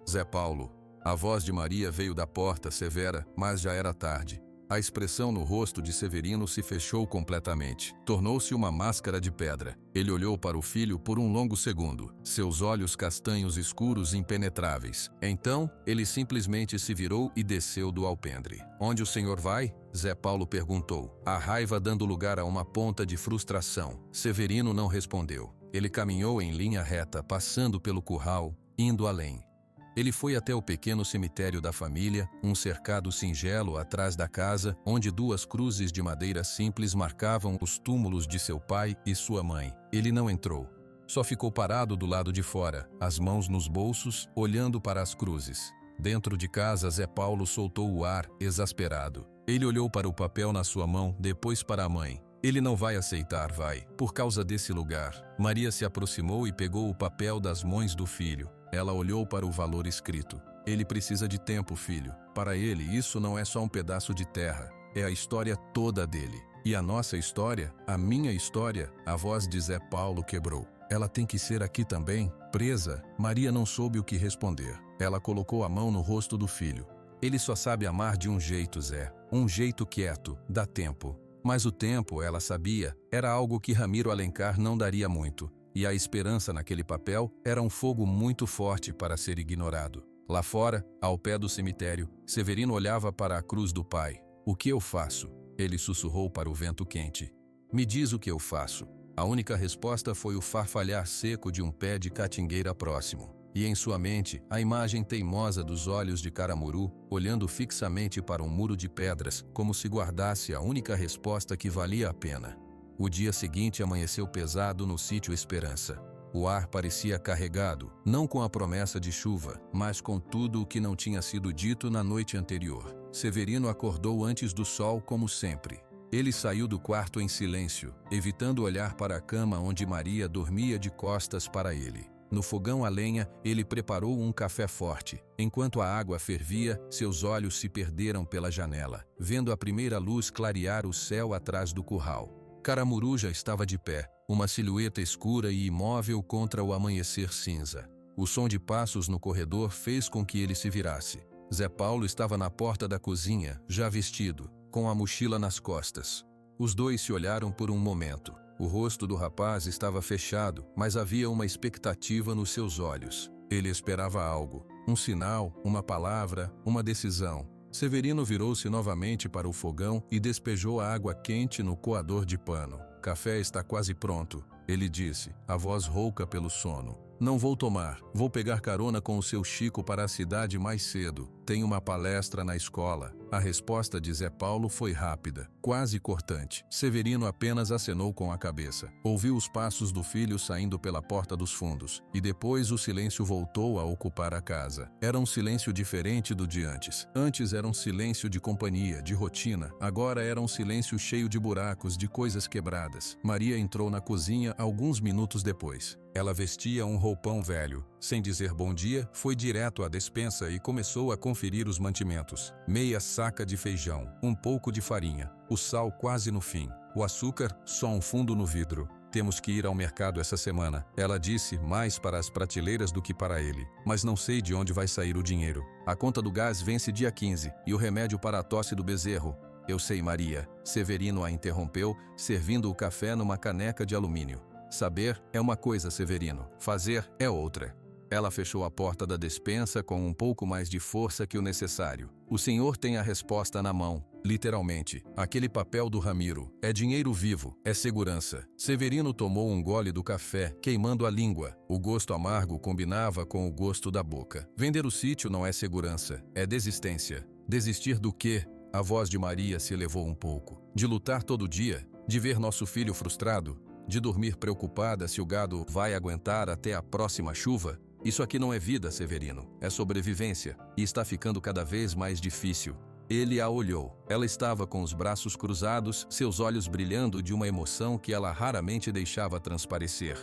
Zé Paulo. A voz de Maria veio da porta, severa, mas já era tarde. A expressão no rosto de Severino se fechou completamente. Tornou-se uma máscara de pedra. Ele olhou para o filho por um longo segundo, seus olhos castanhos escuros impenetráveis. Então, ele simplesmente se virou e desceu do alpendre. Onde o senhor vai? Zé Paulo perguntou, a raiva dando lugar a uma ponta de frustração. Severino não respondeu. Ele caminhou em linha reta, passando pelo curral, indo além. Ele foi até o pequeno cemitério da família, um cercado singelo atrás da casa, onde duas cruzes de madeira simples marcavam os túmulos de seu pai e sua mãe. Ele não entrou. Só ficou parado do lado de fora, as mãos nos bolsos, olhando para as cruzes. Dentro de casa, Zé Paulo soltou o ar, exasperado. Ele olhou para o papel na sua mão, depois para a mãe. Ele não vai aceitar, vai, por causa desse lugar. Maria se aproximou e pegou o papel das mãos do filho. Ela olhou para o valor escrito. Ele precisa de tempo, filho. Para ele, isso não é só um pedaço de terra. É a história toda dele. E a nossa história, a minha história, a voz de Zé Paulo quebrou. Ela tem que ser aqui também? Presa? Maria não soube o que responder. Ela colocou a mão no rosto do filho. Ele só sabe amar de um jeito, Zé. Um jeito quieto, dá tempo. Mas o tempo, ela sabia, era algo que Ramiro Alencar não daria muito. E a esperança naquele papel era um fogo muito forte para ser ignorado. Lá fora, ao pé do cemitério, Severino olhava para a cruz do pai. O que eu faço? Ele sussurrou para o vento quente. Me diz o que eu faço. A única resposta foi o farfalhar seco de um pé de catingueira próximo. E em sua mente, a imagem teimosa dos olhos de Caramuru, olhando fixamente para um muro de pedras, como se guardasse a única resposta que valia a pena. O dia seguinte amanheceu pesado no sítio Esperança. O ar parecia carregado, não com a promessa de chuva, mas com tudo o que não tinha sido dito na noite anterior. Severino acordou antes do sol, como sempre. Ele saiu do quarto em silêncio, evitando olhar para a cama onde Maria dormia de costas para ele. No fogão a lenha, ele preparou um café forte. Enquanto a água fervia, seus olhos se perderam pela janela, vendo a primeira luz clarear o céu atrás do curral. Caramuru já estava de pé, uma silhueta escura e imóvel contra o amanhecer cinza. O som de passos no corredor fez com que ele se virasse. Zé Paulo estava na porta da cozinha, já vestido, com a mochila nas costas. Os dois se olharam por um momento. O rosto do rapaz estava fechado, mas havia uma expectativa nos seus olhos. Ele esperava algo, um sinal, uma palavra, uma decisão. Severino virou-se novamente para o fogão e despejou a água quente no coador de pano. Café está quase pronto, ele disse, a voz rouca pelo sono. Não vou tomar. Vou pegar carona com o seu Chico para a cidade mais cedo. Tem uma palestra na escola. A resposta de Zé Paulo foi rápida, quase cortante. Severino apenas acenou com a cabeça. Ouviu os passos do filho saindo pela porta dos fundos. E depois o silêncio voltou a ocupar a casa. Era um silêncio diferente do de antes. Antes era um silêncio de companhia, de rotina. Agora era um silêncio cheio de buracos, de coisas quebradas. Maria entrou na cozinha alguns minutos depois. Ela vestia um roupão velho. Sem dizer bom dia, foi direto à despensa e começou a conferir os mantimentos. Meia saca de feijão, um pouco de farinha, o sal quase no fim, o açúcar só um fundo no vidro. Temos que ir ao mercado essa semana, ela disse, mais para as prateleiras do que para ele. Mas não sei de onde vai sair o dinheiro. A conta do gás vence dia 15 e o remédio para a tosse do bezerro. Eu sei, Maria. Severino a interrompeu, servindo o café numa caneca de alumínio. Saber é uma coisa, Severino. Fazer é outra. Ela fechou a porta da despensa com um pouco mais de força que o necessário. O senhor tem a resposta na mão. Literalmente, aquele papel do Ramiro. É dinheiro vivo, é segurança. Severino tomou um gole do café, queimando a língua. O gosto amargo combinava com o gosto da boca. Vender o sítio não é segurança, é desistência. Desistir do quê? A voz de Maria se elevou um pouco. De lutar todo dia? De ver nosso filho frustrado? De dormir preocupada se o gado vai aguentar até a próxima chuva? Isso aqui não é vida, Severino. É sobrevivência. E está ficando cada vez mais difícil. Ele a olhou. Ela estava com os braços cruzados, seus olhos brilhando de uma emoção que ela raramente deixava transparecer.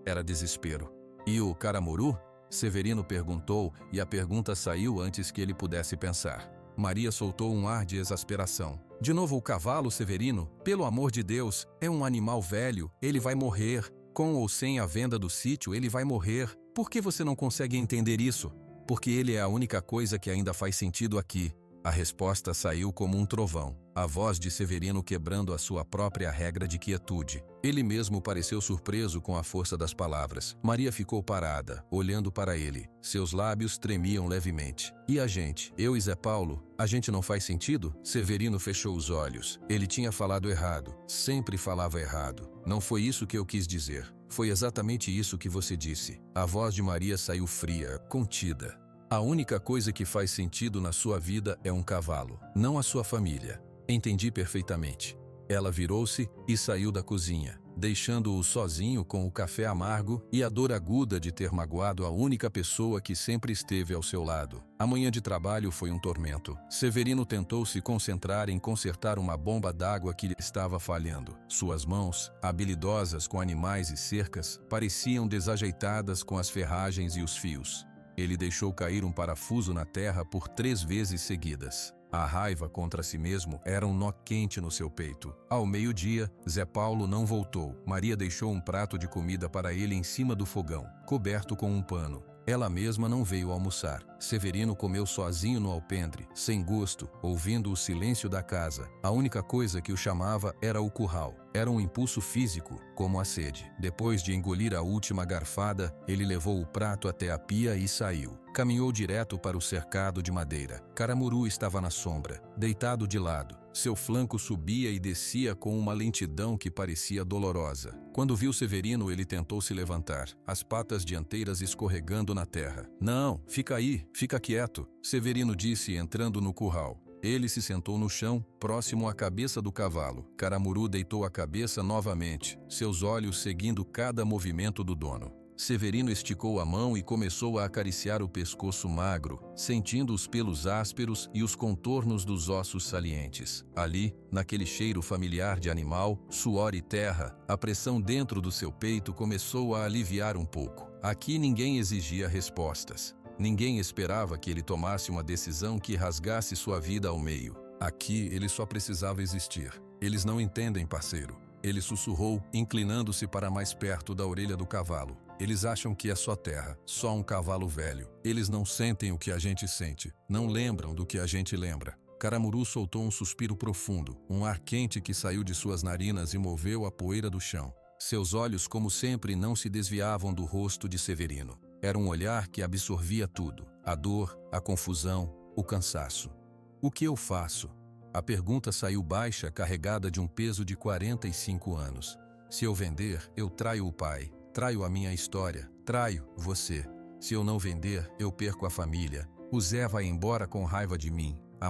Era desespero. E o Caramuru? Severino perguntou, e a pergunta saiu antes que ele pudesse pensar. Maria soltou um ar de exasperação. De novo o cavalo, Severino? Pelo amor de Deus, é um animal velho, ele vai morrer. Com ou sem a venda do sítio, ele vai morrer. Por que você não consegue entender isso? Porque ele é a única coisa que ainda faz sentido aqui. A resposta saiu como um trovão, a voz de Severino quebrando a sua própria regra de quietude. Ele mesmo pareceu surpreso com a força das palavras. Maria ficou parada, olhando para ele. Seus lábios tremiam levemente. E a gente? Eu e Zé Paulo? A gente não faz sentido? Severino fechou os olhos. Ele tinha falado errado. Sempre falava errado. Não foi isso que eu quis dizer. Foi exatamente isso que você disse. A voz de Maria saiu fria, contida. A única coisa que faz sentido na sua vida é um cavalo, não a sua família. Entendi perfeitamente. Ela virou-se e saiu da cozinha, deixando-o sozinho com o café amargo e a dor aguda de ter magoado a única pessoa que sempre esteve ao seu lado. A manhã de trabalho foi um tormento. Severino tentou se concentrar em consertar uma bomba d'água que lhe estava falhando. Suas mãos, habilidosas com animais e cercas, pareciam desajeitadas com as ferragens e os fios. Ele deixou cair um parafuso na terra por 3 vezes seguidas. A raiva contra si mesmo era um nó quente no seu peito. Ao meio-dia, Zé Paulo não voltou. Maria deixou um prato de comida para ele em cima do fogão, coberto com um pano. Ela mesma não veio almoçar. Severino comeu sozinho no alpendre, sem gosto, ouvindo o silêncio da casa. A única coisa que o chamava era o curral. Era um impulso físico, como a sede. Depois de engolir a última garfada, ele levou o prato até a pia e saiu. Caminhou direto para o cercado de madeira. Caramuru estava na sombra, deitado de lado. Seu flanco subia e descia com uma lentidão que parecia dolorosa. Quando viu Severino, ele tentou se levantar, as patas dianteiras escorregando na terra. "Não, fica aí, fica quieto", Severino disse, entrando no curral. Ele se sentou no chão, próximo à cabeça do cavalo. Caramuru deitou a cabeça novamente, seus olhos seguindo cada movimento do dono. Severino esticou a mão e começou a acariciar o pescoço magro, sentindo os pelos ásperos e os contornos dos ossos salientes. Ali, naquele cheiro familiar de animal, suor e terra, a pressão dentro do seu peito começou a aliviar um pouco. Aqui ninguém exigia respostas. Ninguém esperava que ele tomasse uma decisão que rasgasse sua vida ao meio. Aqui ele só precisava existir. Eles não entendem, parceiro. Ele sussurrou, inclinando-se para mais perto da orelha do cavalo. Eles acham que é só terra, só um cavalo velho. Eles não sentem o que a gente sente, não lembram do que a gente lembra. Caramuru soltou um suspiro profundo, um ar quente que saiu de suas narinas e moveu a poeira do chão. Seus olhos, como sempre, não se desviavam do rosto de Severino. Era um olhar que absorvia tudo, a dor, a confusão, o cansaço. O que eu faço? A pergunta saiu baixa, carregada de um peso de 45 anos. Se eu vender, eu traio o pai, traio a minha história, Traio você. Se eu não vender, eu perco a família. O Zé vai embora com raiva de mim. A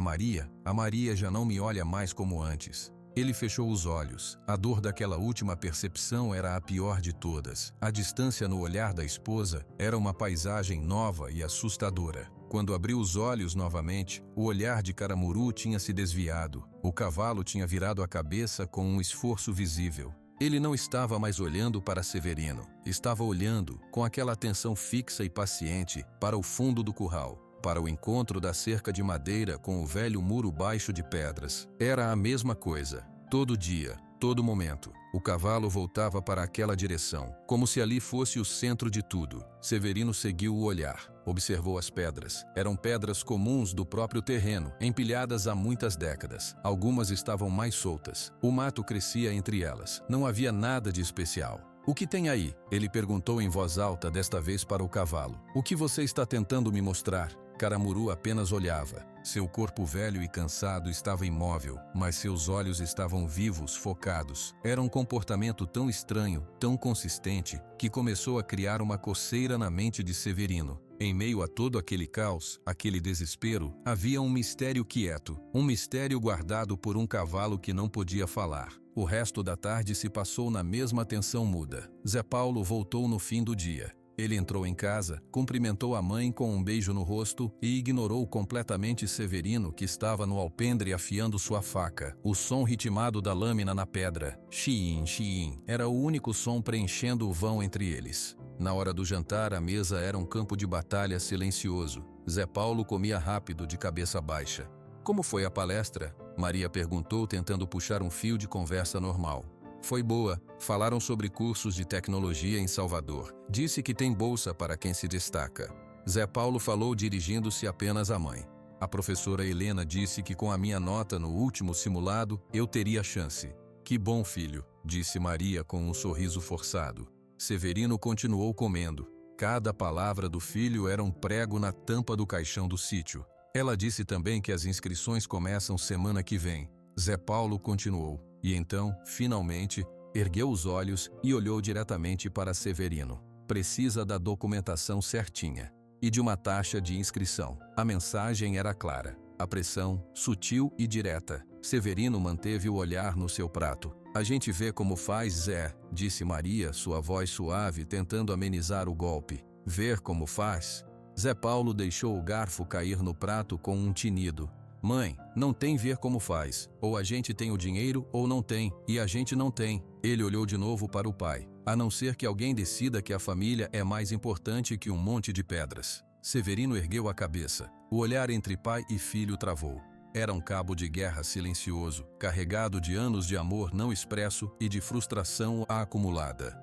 Maria já não me olha mais como antes. Ele fechou os olhos. A dor daquela última percepção era a pior de todas. A distância no olhar da esposa era uma paisagem nova e assustadora. Quando abriu os olhos novamente, o olhar de Caramuru tinha se desviado. O cavalo tinha virado a cabeça com um esforço visível. Ele não estava mais olhando para Severino. Estava olhando, com aquela atenção fixa e paciente, para o fundo do curral, para o encontro da cerca de madeira com o velho muro baixo de pedras. Era a mesma coisa. Todo dia, todo momento, o cavalo voltava para aquela direção, como se ali fosse o centro de tudo. Severino seguiu o olhar, observou as pedras. Eram pedras comuns do próprio terreno, empilhadas há muitas décadas. Algumas estavam mais soltas. O mato crescia entre elas. Não havia nada de especial. "O que tem aí?" ele perguntou em voz alta, desta vez para o cavalo. "O que você está tentando me mostrar?" Caramuru apenas olhava. Seu corpo velho e cansado estava imóvel, mas seus olhos estavam vivos, focados. Era um comportamento tão estranho, tão consistente, que começou a criar uma coceira na mente de Severino. Em meio a todo aquele caos, aquele desespero, havia um mistério quieto, um mistério guardado por um cavalo que não podia falar. O resto da tarde se passou na mesma tensão muda. Zé Paulo voltou no fim do dia. Ele entrou em casa, cumprimentou a mãe com um beijo no rosto e ignorou completamente Severino, que estava no alpendre afiando sua faca. O som ritmado da lâmina na pedra, chiim, chiim, era o único som preenchendo o vão entre eles. Na hora do jantar, a mesa era um campo de batalha silencioso. Zé Paulo comia rápido, de cabeça baixa. "Como foi a palestra?" Maria perguntou, tentando puxar um fio de conversa normal. "Foi boa. Falaram sobre cursos de tecnologia em Salvador. Disse que tem bolsa para quem se destaca." Zé Paulo falou dirigindo-se apenas à mãe. "A professora Helena disse que com a minha nota no último simulado, eu teria chance." "Que bom, filho", disse Maria com um sorriso forçado. Severino continuou comendo. Cada palavra do filho era um prego na tampa do caixão do sítio. "Ela disse também que as inscrições começam semana que vem." Zé Paulo continuou. E então, finalmente, ergueu os olhos e olhou diretamente para Severino. "Precisa da documentação certinha e de uma taxa de inscrição." A mensagem era clara. A pressão, sutil e direta. Severino manteve o olhar no seu prato. "A gente vê como faz, Zé", disse Maria, sua voz suave, tentando amenizar o golpe. "Ver como faz?" Zé Paulo deixou o garfo cair no prato com um tinido. "Mãe, não tem ver como faz. Ou a gente tem o dinheiro ou não tem, e a gente não tem." Ele olhou de novo para o pai. "A não ser que alguém decida que a família é mais importante que um monte de pedras." Severino ergueu a cabeça. O olhar entre pai e filho travou. Era um cabo de guerra silencioso, carregado de anos de amor não expresso e de frustração acumulada.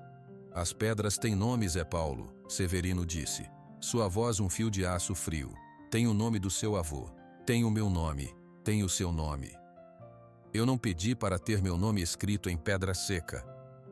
"As pedras têm nome, Zé Paulo", Severino disse. Sua voz um fio de aço frio. "Tem o nome do seu avô. Tem o meu nome. Tem o seu nome. Eu não pedi para ter meu nome escrito em pedra seca."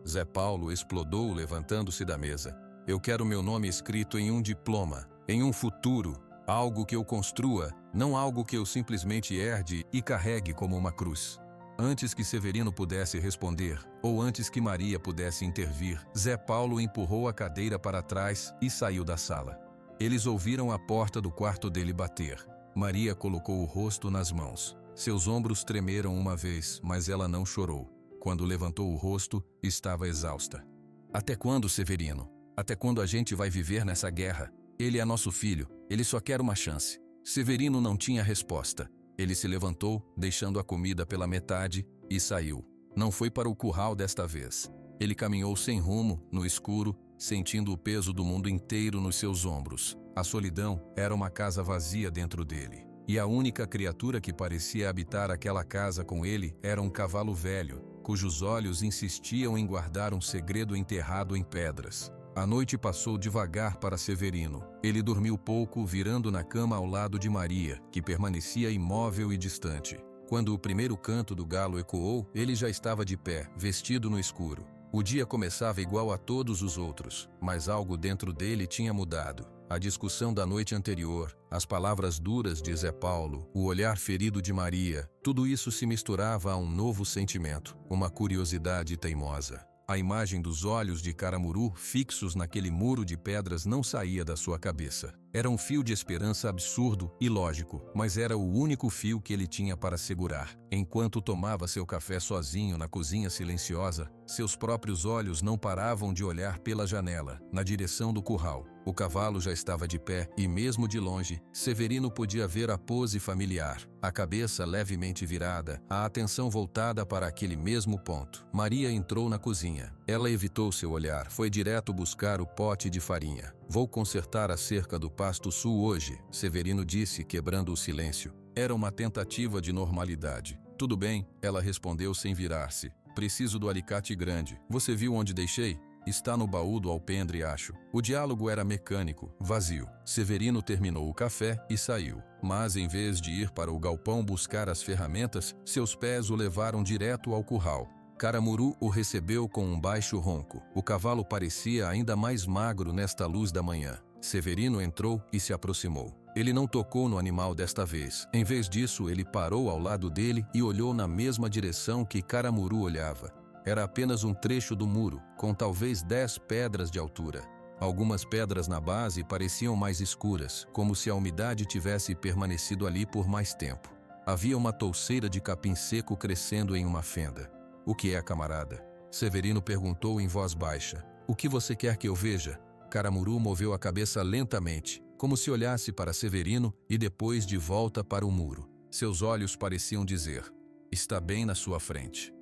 Zé Paulo explodou, levantando-se da mesa. "Eu quero meu nome escrito em um diploma, em um futuro, algo que eu construa, não algo que eu simplesmente herde e carregue como uma cruz." Antes que Severino pudesse responder, ou antes que Maria pudesse intervir, Zé Paulo empurrou a cadeira para trás e saiu da sala. Eles ouviram a porta do quarto dele bater. Maria colocou o rosto nas mãos. Seus ombros tremeram uma vez, mas ela não chorou. Quando levantou o rosto, estava exausta. "Até quando, Severino? Até quando a gente vai viver nessa guerra? Ele é nosso filho, ele só quer uma chance." Severino não tinha resposta. Ele se levantou, deixando a comida pela metade, e saiu. Não foi para o curral desta vez. Ele caminhou sem rumo, no escuro, sentindo o peso do mundo inteiro nos seus ombros. A solidão era uma casa vazia dentro dele. E a única criatura que parecia habitar aquela casa com ele era um cavalo velho, cujos olhos insistiam em guardar um segredo enterrado em pedras. A noite passou devagar para Severino. Ele dormiu pouco, virando na cama ao lado de Maria, que permanecia imóvel e distante. Quando o primeiro canto do galo ecoou, ele já estava de pé, vestido no escuro. O dia começava igual a todos os outros, mas algo dentro dele tinha mudado. A discussão da noite anterior, as palavras duras de Zé Paulo, o olhar ferido de Maria, tudo isso se misturava a um novo sentimento, uma curiosidade teimosa. A imagem dos olhos de Caramuru fixos naquele muro de pedras não saía da sua cabeça. Era um fio de esperança absurdo e lógico, mas era o único fio que ele tinha para segurar. Enquanto tomava seu café sozinho na cozinha silenciosa, seus próprios olhos não paravam de olhar pela janela, na direção do curral. O cavalo já estava de pé e, mesmo de longe, Severino podia ver a pose familiar, a cabeça levemente virada, a atenção voltada para aquele mesmo ponto. Maria entrou na cozinha. Ela evitou seu olhar, foi direto buscar o pote de farinha. Vou consertar a cerca do pasto sul hoje, Severino disse, quebrando o silêncio. Era uma tentativa de normalidade. Tudo bem, ela respondeu sem virar-se. Preciso do alicate grande. Você viu onde deixei? Está no baú do alpendre, acho. O diálogo era mecânico, vazio. Severino terminou o café e saiu. Mas em vez de ir para o galpão buscar as ferramentas, seus pés o levaram direto ao curral. Caramuru o recebeu com um baixo ronco. O cavalo parecia ainda mais magro nesta luz da manhã. Severino entrou e se aproximou. Ele não tocou no animal desta vez. Em vez disso, ele parou ao lado dele e olhou na mesma direção que Caramuru olhava. Era apenas um trecho do muro, com talvez 10 pedras de altura. Algumas pedras na base pareciam mais escuras, como se a umidade tivesse permanecido ali por mais tempo. Havia uma touceira de capim seco crescendo em uma fenda. O que é, camarada? Severino perguntou em voz baixa. O que você quer que eu veja? Caramuru moveu a cabeça lentamente, como se olhasse para Severino e depois de volta para o muro. Seus olhos pareciam dizer: está bem na sua frente.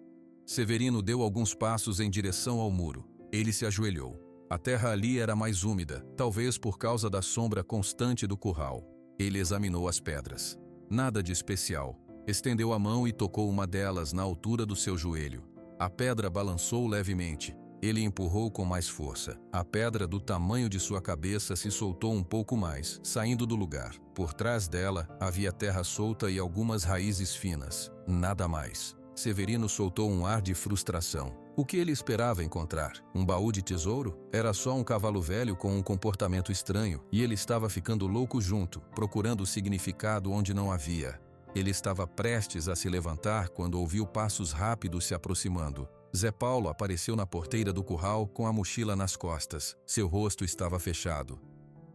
Severino deu alguns passos em direção ao muro. Ele se ajoelhou. A terra ali era mais úmida, talvez por causa da sombra constante do curral. Ele examinou as pedras. Nada de especial. Estendeu a mão e tocou uma delas na altura do seu joelho. A pedra balançou levemente. Ele empurrou com mais força. A pedra do tamanho de sua cabeça se soltou um pouco mais, saindo do lugar. Por trás dela, havia terra solta e algumas raízes finas. Nada mais. Severino soltou um ar de frustração. O que ele esperava encontrar? Um baú de tesouro? Era só um cavalo velho com um comportamento estranho, e ele estava ficando louco junto, procurando significado onde não havia. Ele estava prestes a se levantar quando ouviu passos rápidos se aproximando. Zé Paulo apareceu na porteira do curral com a mochila nas costas. Seu rosto estava fechado.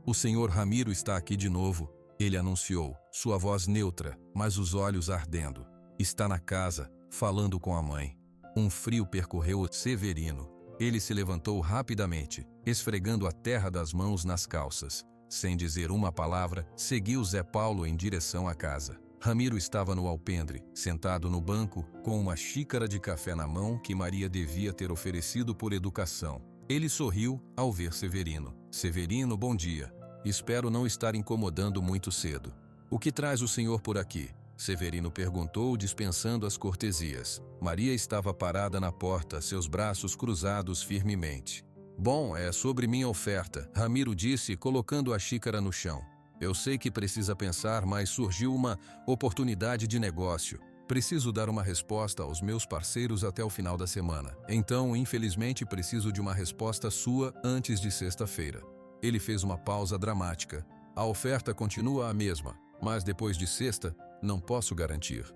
O senhor Ramiro está aqui de novo, ele anunciou, sua voz neutra, mas os olhos ardendo. Está na casa, falando com a mãe. Um frio percorreu Severino. Ele se levantou rapidamente, esfregando a terra das mãos nas calças. Sem dizer uma palavra, seguiu Zé Paulo em direção à casa. Ramiro estava no alpendre, sentado no banco, com uma xícara de café na mão que Maria devia ter oferecido por educação. Ele sorriu ao ver Severino. Severino, bom dia. Espero não estar incomodando muito cedo. O que traz o senhor por aqui? Severino perguntou, dispensando as cortesias. Maria estava parada na porta, seus braços cruzados firmemente. Bom, é sobre minha oferta, Ramiro disse, colocando a xícara no chão. Eu sei que precisa pensar, mas surgiu uma oportunidade de negócio. Preciso dar uma resposta aos meus parceiros até o final da semana. Então, infelizmente, preciso de uma resposta sua antes de sexta-feira. Ele fez uma pausa dramática. A oferta continua a mesma, mas depois de sexta, não posso garantir.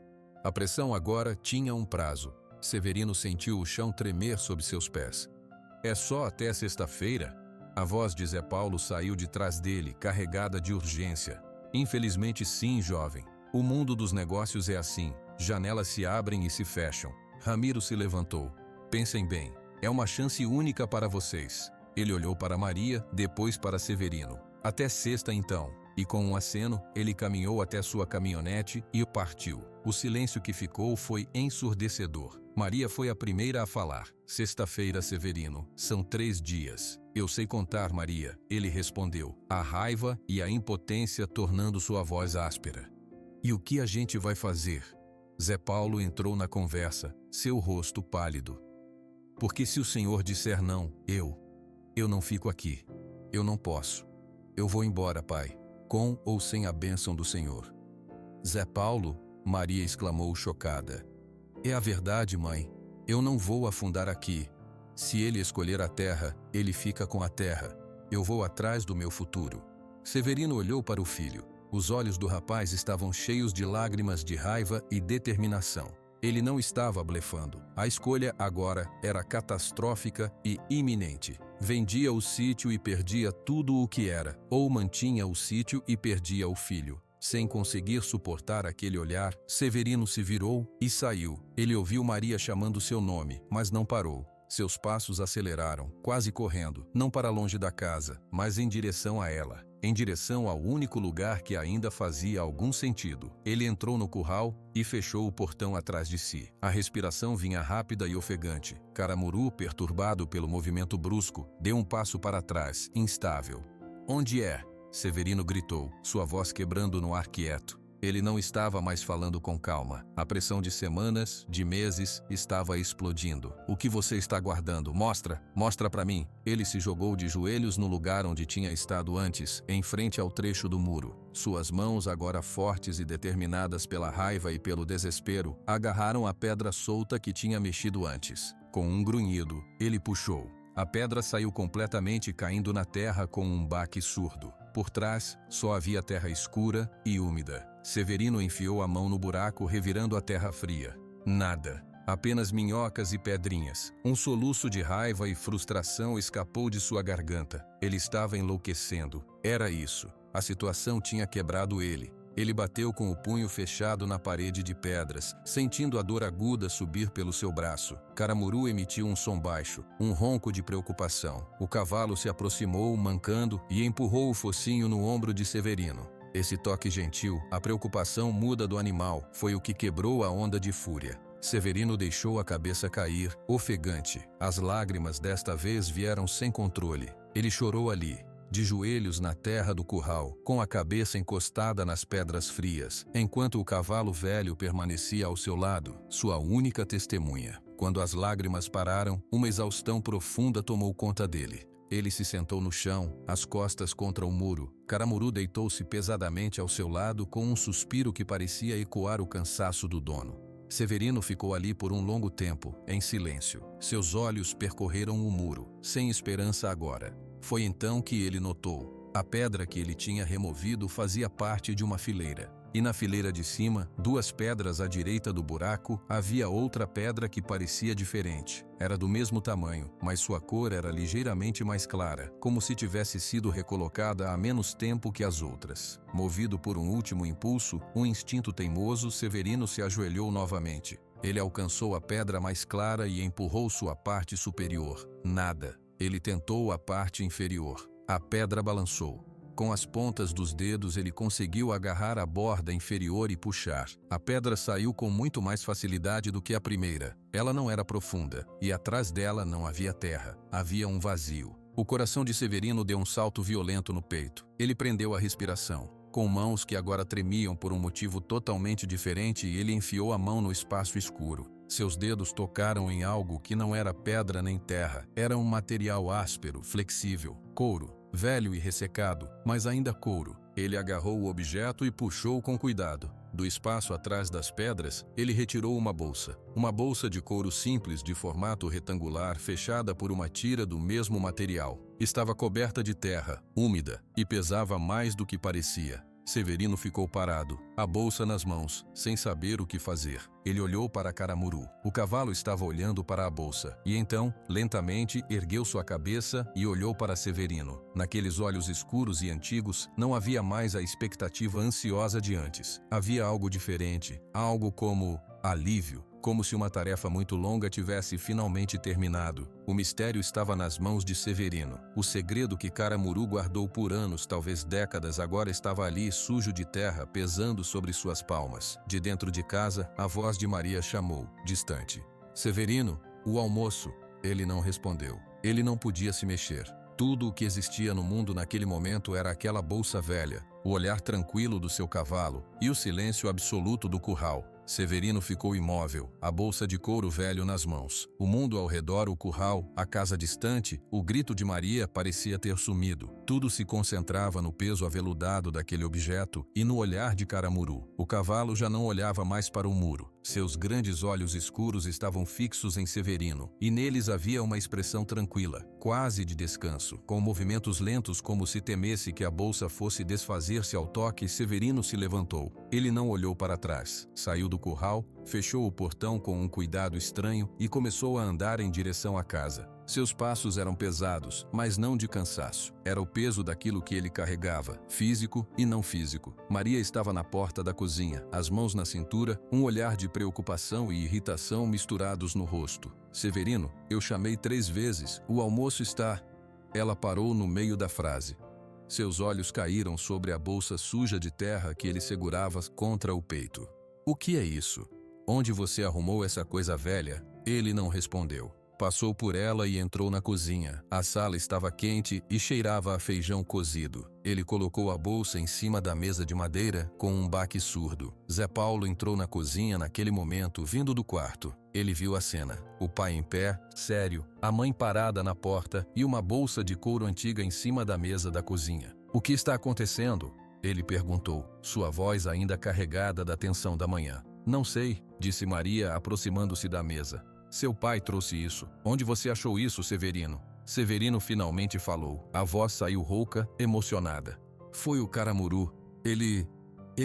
A pressão agora tinha um prazo. Severino sentiu o chão tremer sob seus pés. É só até sexta-feira? A voz de Zé Paulo saiu de trás dele, carregada de urgência. Infelizmente sim, jovem. O mundo dos negócios é assim. Janelas se abrem e se fecham. Ramiro se levantou. Pensem bem. É uma chance única para vocês. Ele olhou para Maria, depois para Severino. Até sexta então. E com um aceno, ele caminhou até sua caminhonete e partiu. O silêncio que ficou foi ensurdecedor. Maria foi a primeira a falar. Sexta-feira, Severino. São 3 dias. Eu sei contar, Maria. Ele respondeu, a raiva e a impotência tornando sua voz áspera. E o que a gente vai fazer? Zé Paulo entrou na conversa, seu rosto pálido. Porque se o senhor disser não, eu não fico aqui. Eu não posso. Eu vou embora, pai. Com ou sem a bênção do Senhor. Zé Paulo, Maria exclamou chocada. É a verdade, mãe. Eu não vou afundar aqui. Se ele escolher a terra, ele fica com a terra. Eu vou atrás do meu futuro. Severino olhou para o filho. Os olhos do rapaz estavam cheios de lágrimas de raiva e determinação. Ele não estava blefando. A escolha agora era catastrófica e iminente. Vendia o sítio e perdia tudo o que era, ou mantinha o sítio e perdia o filho. Sem conseguir suportar aquele olhar, Severino se virou e saiu. Ele ouviu Maria chamando seu nome, mas não parou. Seus passos aceleraram, quase correndo, não para longe da casa, mas em direção a ela, em direção ao único lugar que ainda fazia algum sentido. Ele entrou no curral e fechou o portão atrás de si. A respiração vinha rápida e ofegante. Caramuru, perturbado pelo movimento brusco, deu um passo para trás, instável. "Onde é?" Severino gritou, sua voz quebrando no ar quieto. Ele não estava mais falando com calma. A pressão de semanas, de meses, estava explodindo. "O que você está guardando? Mostra! Mostra para mim!" Ele se jogou de joelhos no lugar onde tinha estado antes, em frente ao trecho do muro. Suas mãos, agora fortes e determinadas pela raiva e pelo desespero, agarraram a pedra solta que tinha mexido antes. Com um grunhido, ele puxou. A pedra saiu completamente, caindo na terra com um baque surdo. Por trás, só havia terra escura e úmida. Severino enfiou a mão no buraco, revirando a terra fria. Nada. Apenas minhocas e pedrinhas. Um soluço de raiva e frustração escapou de sua garganta. Ele estava enlouquecendo. Era isso. A situação tinha quebrado ele. Ele bateu com o punho fechado na parede de pedras, sentindo a dor aguda subir pelo seu braço. Caramuru emitiu um som baixo, um ronco de preocupação. O cavalo se aproximou, mancando, e empurrou o focinho no ombro de Severino. Esse toque gentil, a preocupação muda do animal, foi o que quebrou a onda de fúria. Severino deixou a cabeça cair, ofegante. As lágrimas desta vez vieram sem controle. Ele chorou ali, de joelhos na terra do curral, com a cabeça encostada nas pedras frias, enquanto o cavalo velho permanecia ao seu lado, sua única testemunha. Quando as lágrimas pararam, uma exaustão profunda tomou conta dele. Ele se sentou no chão, as costas contra o muro. Caramuru deitou-se pesadamente ao seu lado com um suspiro que parecia ecoar o cansaço do dono. Severino ficou ali por um longo tempo, em silêncio. Seus olhos percorreram o muro, sem esperança agora. Foi então que ele notou. A pedra que ele tinha removido fazia parte de uma fileira. E na fileira de cima, 2 pedras à direita do buraco, havia outra pedra que parecia diferente. Era do mesmo tamanho, mas sua cor era ligeiramente mais clara, como se tivesse sido recolocada há menos tempo que as outras. Movido por um último impulso, um instinto teimoso, Severino se ajoelhou novamente. Ele alcançou a pedra mais clara e empurrou sua parte superior. Nada. Ele tentou a parte inferior. A pedra balançou. Com as pontas dos dedos ele conseguiu agarrar a borda inferior e puxar. A pedra saiu com muito mais facilidade do que a primeira. Ela não era profunda, e atrás dela não havia terra. Havia um vazio. O coração de Severino deu um salto violento no peito. Ele prendeu a respiração. Com mãos que agora tremiam por um motivo totalmente diferente, ele enfiou a mão no espaço escuro. Seus dedos tocaram em algo que não era pedra nem terra. Era um material áspero, flexível, couro. Velho e ressecado, mas ainda couro. Ele agarrou o objeto e puxou com cuidado. Do espaço atrás das pedras, ele retirou uma bolsa. Uma bolsa de couro simples de formato retangular, fechada por uma tira do mesmo material. Estava coberta de terra, úmida, e pesava mais do que parecia. Severino ficou parado, a bolsa nas mãos, sem saber o que fazer. Ele olhou para Caramuru. O cavalo estava olhando para a bolsa, e então, lentamente, ergueu sua cabeça e olhou para Severino. Naqueles olhos escuros e antigos, não havia mais a expectativa ansiosa de antes. Havia algo diferente, algo como alívio. Como se uma tarefa muito longa tivesse finalmente terminado. O mistério estava nas mãos de Severino. O segredo que Caramuru guardou por anos, talvez décadas, agora estava ali, sujo de terra, pesando sobre suas palmas. De dentro de casa, a voz de Maria chamou, distante. "Severino, o almoço." Ele não respondeu. Ele não podia se mexer. Tudo o que existia no mundo naquele momento era aquela bolsa velha, o olhar tranquilo do seu cavalo e o silêncio absoluto do curral. Severino ficou imóvel, a bolsa de couro velho nas mãos. O mundo ao redor, o curral, a casa distante, o grito de Maria parecia ter sumido. Tudo se concentrava no peso aveludado daquele objeto e no olhar de Caramuru. O cavalo já não olhava mais para o muro. Seus grandes olhos escuros estavam fixos em Severino, e neles havia uma expressão tranquila, quase de descanso. Com movimentos lentos, como se temesse que a bolsa fosse desfazer-se ao toque, Severino se levantou. Ele não olhou para trás. Saiu do curral, fechou o portão com um cuidado estranho e começou a andar em direção à casa. Seus passos eram pesados, mas não de cansaço. Era o peso daquilo que ele carregava, físico e não físico. Maria estava na porta da cozinha, as mãos na cintura, um olhar de preocupação e irritação misturados no rosto. Severino, eu chamei 3 vezes, o almoço está... Ela parou no meio da frase. Seus olhos caíram sobre a bolsa suja de terra que ele segurava contra o peito. O que é isso? Onde você arrumou essa coisa velha? Ele não respondeu. Passou por ela e entrou na cozinha. A sala estava quente e cheirava a feijão cozido. Ele colocou a bolsa em cima da mesa de madeira com um baque surdo. Zé Paulo entrou na cozinha naquele momento, vindo do quarto. Ele viu a cena. O pai em pé, sério, a mãe parada na porta e uma bolsa de couro antiga em cima da mesa da cozinha. O que está acontecendo? Ele perguntou, sua voz ainda carregada da tensão da manhã. Não sei, disse Maria, aproximando-se da mesa. Seu pai trouxe isso. Onde você achou isso, Severino? Severino finalmente falou. A voz saiu rouca, emocionada. Foi o Caramuru. Ele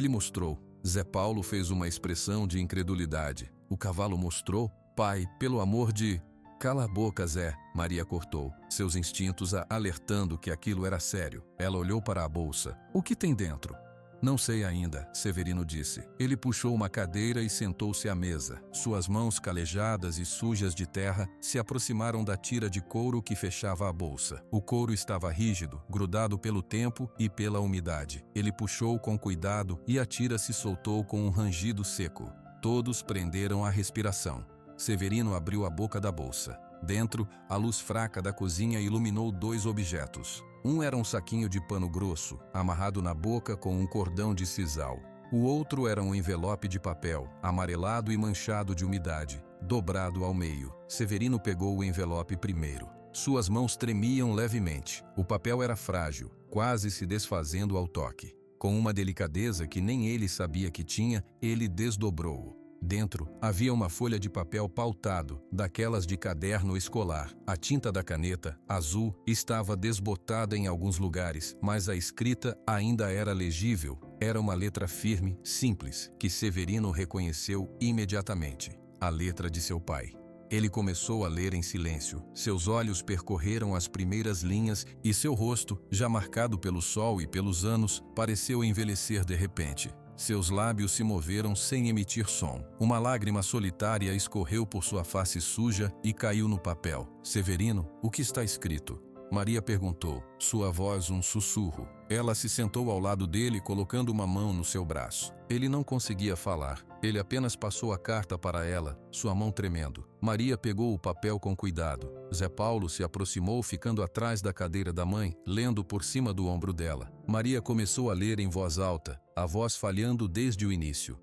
mostrou. Zé Paulo fez uma expressão de incredulidade. O cavalo mostrou? Pai, pelo amor de... Cala a boca, Zé, Maria cortou, seus instintos a alertando que aquilo era sério. Ela olhou para a bolsa. O que tem dentro? Não sei ainda, Severino disse. Ele puxou uma cadeira e sentou-se à mesa. Suas mãos calejadas e sujas de terra se aproximaram da tira de couro que fechava a bolsa. O couro estava rígido, grudado pelo tempo e pela umidade. Ele puxou com cuidado e a tira se soltou com um rangido seco. Todos prenderam a respiração. Severino abriu a boca da bolsa. Dentro, a luz fraca da cozinha iluminou 2 objetos. Um era um saquinho de pano grosso, amarrado na boca com um cordão de sisal. O outro era um envelope de papel, amarelado e manchado de umidade, dobrado ao meio. Severino pegou o envelope primeiro. Suas mãos tremiam levemente. O papel era frágil, quase se desfazendo ao toque. Com uma delicadeza que nem ele sabia que tinha, ele desdobrou-o. Dentro, havia uma folha de papel pautado, daquelas de caderno escolar. A tinta da caneta, azul, estava desbotada em alguns lugares, mas a escrita ainda era legível. Era uma letra firme, simples, que Severino reconheceu imediatamente. A letra de seu pai. Ele começou a ler em silêncio. Seus olhos percorreram as primeiras linhas e seu rosto, já marcado pelo sol e pelos anos, pareceu envelhecer de repente. Seus lábios se moveram sem emitir som. Uma lágrima solitária escorreu por sua face suja e caiu no papel. Severino, o que está escrito? Maria perguntou, sua voz um sussurro. Ela se sentou ao lado dele, colocando uma mão no seu braço. Ele não conseguia falar. Ele apenas passou a carta para ela, sua mão tremendo. Maria pegou o papel com cuidado. Zé Paulo se aproximou, ficando atrás da cadeira da mãe, lendo por cima do ombro dela. Maria começou a ler em voz alta, a voz falhando desde o início.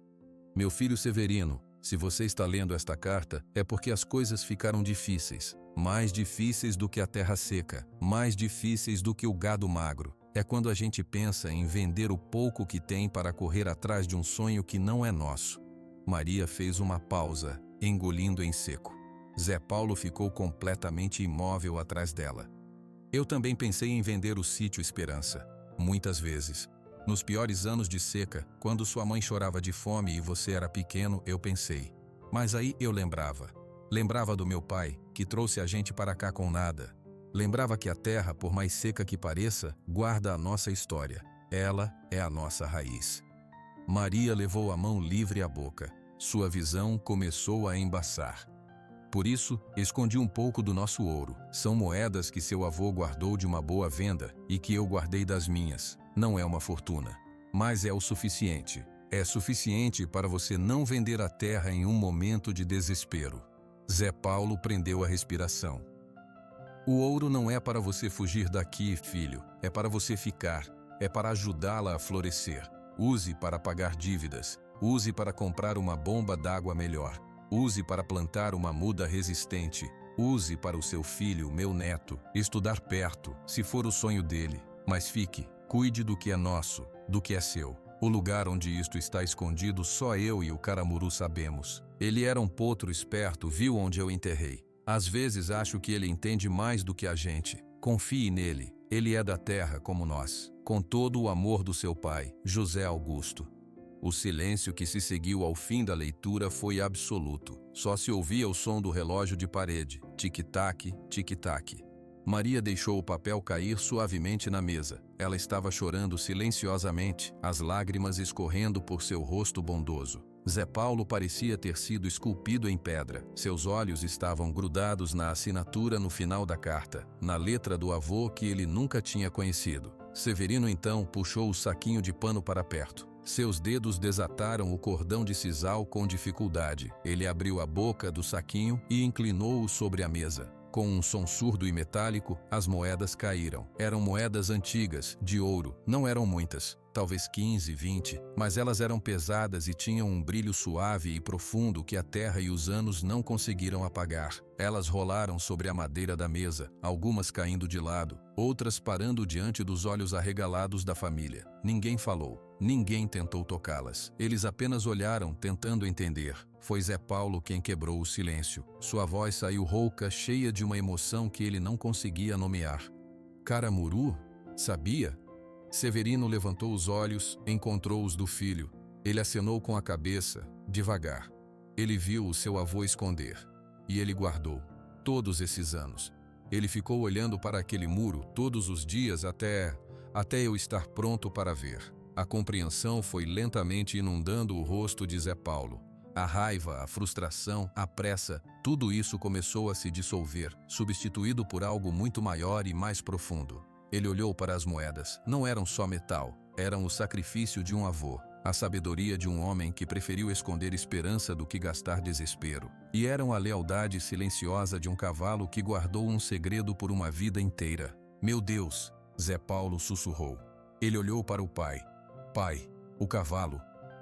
Meu filho Severino, se você está lendo esta carta, é porque as coisas ficaram difíceis. Mais difíceis do que a terra seca, mais difíceis do que o gado magro. É quando a gente pensa em vender o pouco que tem para correr atrás de um sonho que não é nosso. Maria fez uma pausa, engolindo em seco. Zé Paulo ficou completamente imóvel atrás dela. Eu também pensei em vender o sítio Esperança. Muitas vezes. Nos piores anos de seca, quando sua mãe chorava de fome e você era pequeno, eu pensei. Mas aí eu lembrava. Lembrava do meu pai, que trouxe a gente para cá com nada. Lembrava que a terra, por mais seca que pareça, guarda a nossa história. Ela é a nossa raiz. Maria levou a mão livre à boca. Sua visão começou a embaçar. Por isso, escondi um pouco do nosso ouro. São moedas que seu avô guardou de uma boa venda e que eu guardei das minhas. Não é uma fortuna, mas é o suficiente. É suficiente para você não vender a terra em um momento de desespero. Zé Paulo prendeu a respiração. O ouro não é para você fugir daqui, filho. É para você ficar. É para ajudá-la a florescer. Use para pagar dívidas. Use para comprar uma bomba d'água melhor. Use para plantar uma muda resistente. Use para o seu filho, meu neto, estudar perto, se for o sonho dele. Mas fique, cuide do que é nosso, do que é seu. O lugar onde isto está escondido só eu e o Caramuru sabemos. Ele era um potro esperto, viu onde eu enterrei. Às vezes acho que ele entende mais do que a gente. Confie nele, ele é da terra como nós. Com todo o amor do seu pai, José Augusto. O silêncio que se seguiu ao fim da leitura foi absoluto. Só se ouvia o som do relógio de parede, tic-tac, tic-tac. Maria deixou o papel cair suavemente na mesa. Ela estava chorando silenciosamente, as lágrimas escorrendo por seu rosto bondoso. Zé Paulo parecia ter sido esculpido em pedra. Seus olhos estavam grudados na assinatura no final da carta, na letra do avô que ele nunca tinha conhecido. Severino então puxou o saquinho de pano para perto. Seus dedos desataram o cordão de sisal com dificuldade. Ele abriu a boca do saquinho e inclinou-o sobre a mesa. Com um som surdo e metálico, as moedas caíram. Eram moedas antigas, de ouro. Não eram muitas, talvez 15, 20, mas elas eram pesadas e tinham um brilho suave e profundo que a terra e os anos não conseguiram apagar. Elas rolaram sobre a madeira da mesa, algumas caindo de lado, outras parando diante dos olhos arregalados da família. Ninguém falou. Ninguém tentou tocá-las. Eles apenas olharam, tentando entender. Foi Zé Paulo quem quebrou o silêncio. Sua voz saiu rouca, cheia de uma emoção que ele não conseguia nomear. Caramuru? Sabia? Severino levantou os olhos, encontrou-os do filho. Ele acenou com a cabeça, devagar. Ele viu o seu avô esconder. E ele guardou. Todos esses anos. Ele ficou olhando para aquele muro todos os dias até eu estar pronto para ver. A compreensão foi lentamente inundando o rosto de Zé Paulo. A raiva, a frustração, a pressa, tudo isso começou a se dissolver, substituído por algo muito maior e mais profundo. Ele olhou para as moedas. Não eram só metal, eram o sacrifício de um avô, a sabedoria de um homem que preferiu esconder esperança do que gastar desespero. E eram a lealdade silenciosa de um cavalo que guardou um segredo por uma vida inteira. Meu Deus, Zé Paulo sussurrou. Ele olhou para o pai. Pai, o cavalo,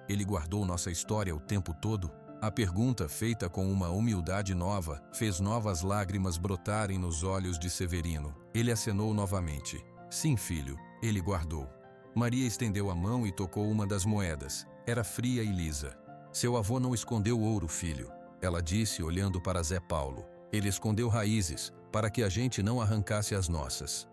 ele guardou nossa história o tempo todo? A pergunta, feita com uma humildade nova, fez novas lágrimas brotarem nos olhos de Severino. Ele acenou novamente. Sim, filho, ele guardou. Maria estendeu a mão e tocou uma das moedas. Era fria e lisa. Seu avô não escondeu ouro, filho, ela disse olhando para Zé Paulo. Ele escondeu raízes, para que a gente não arrancasse as nossas.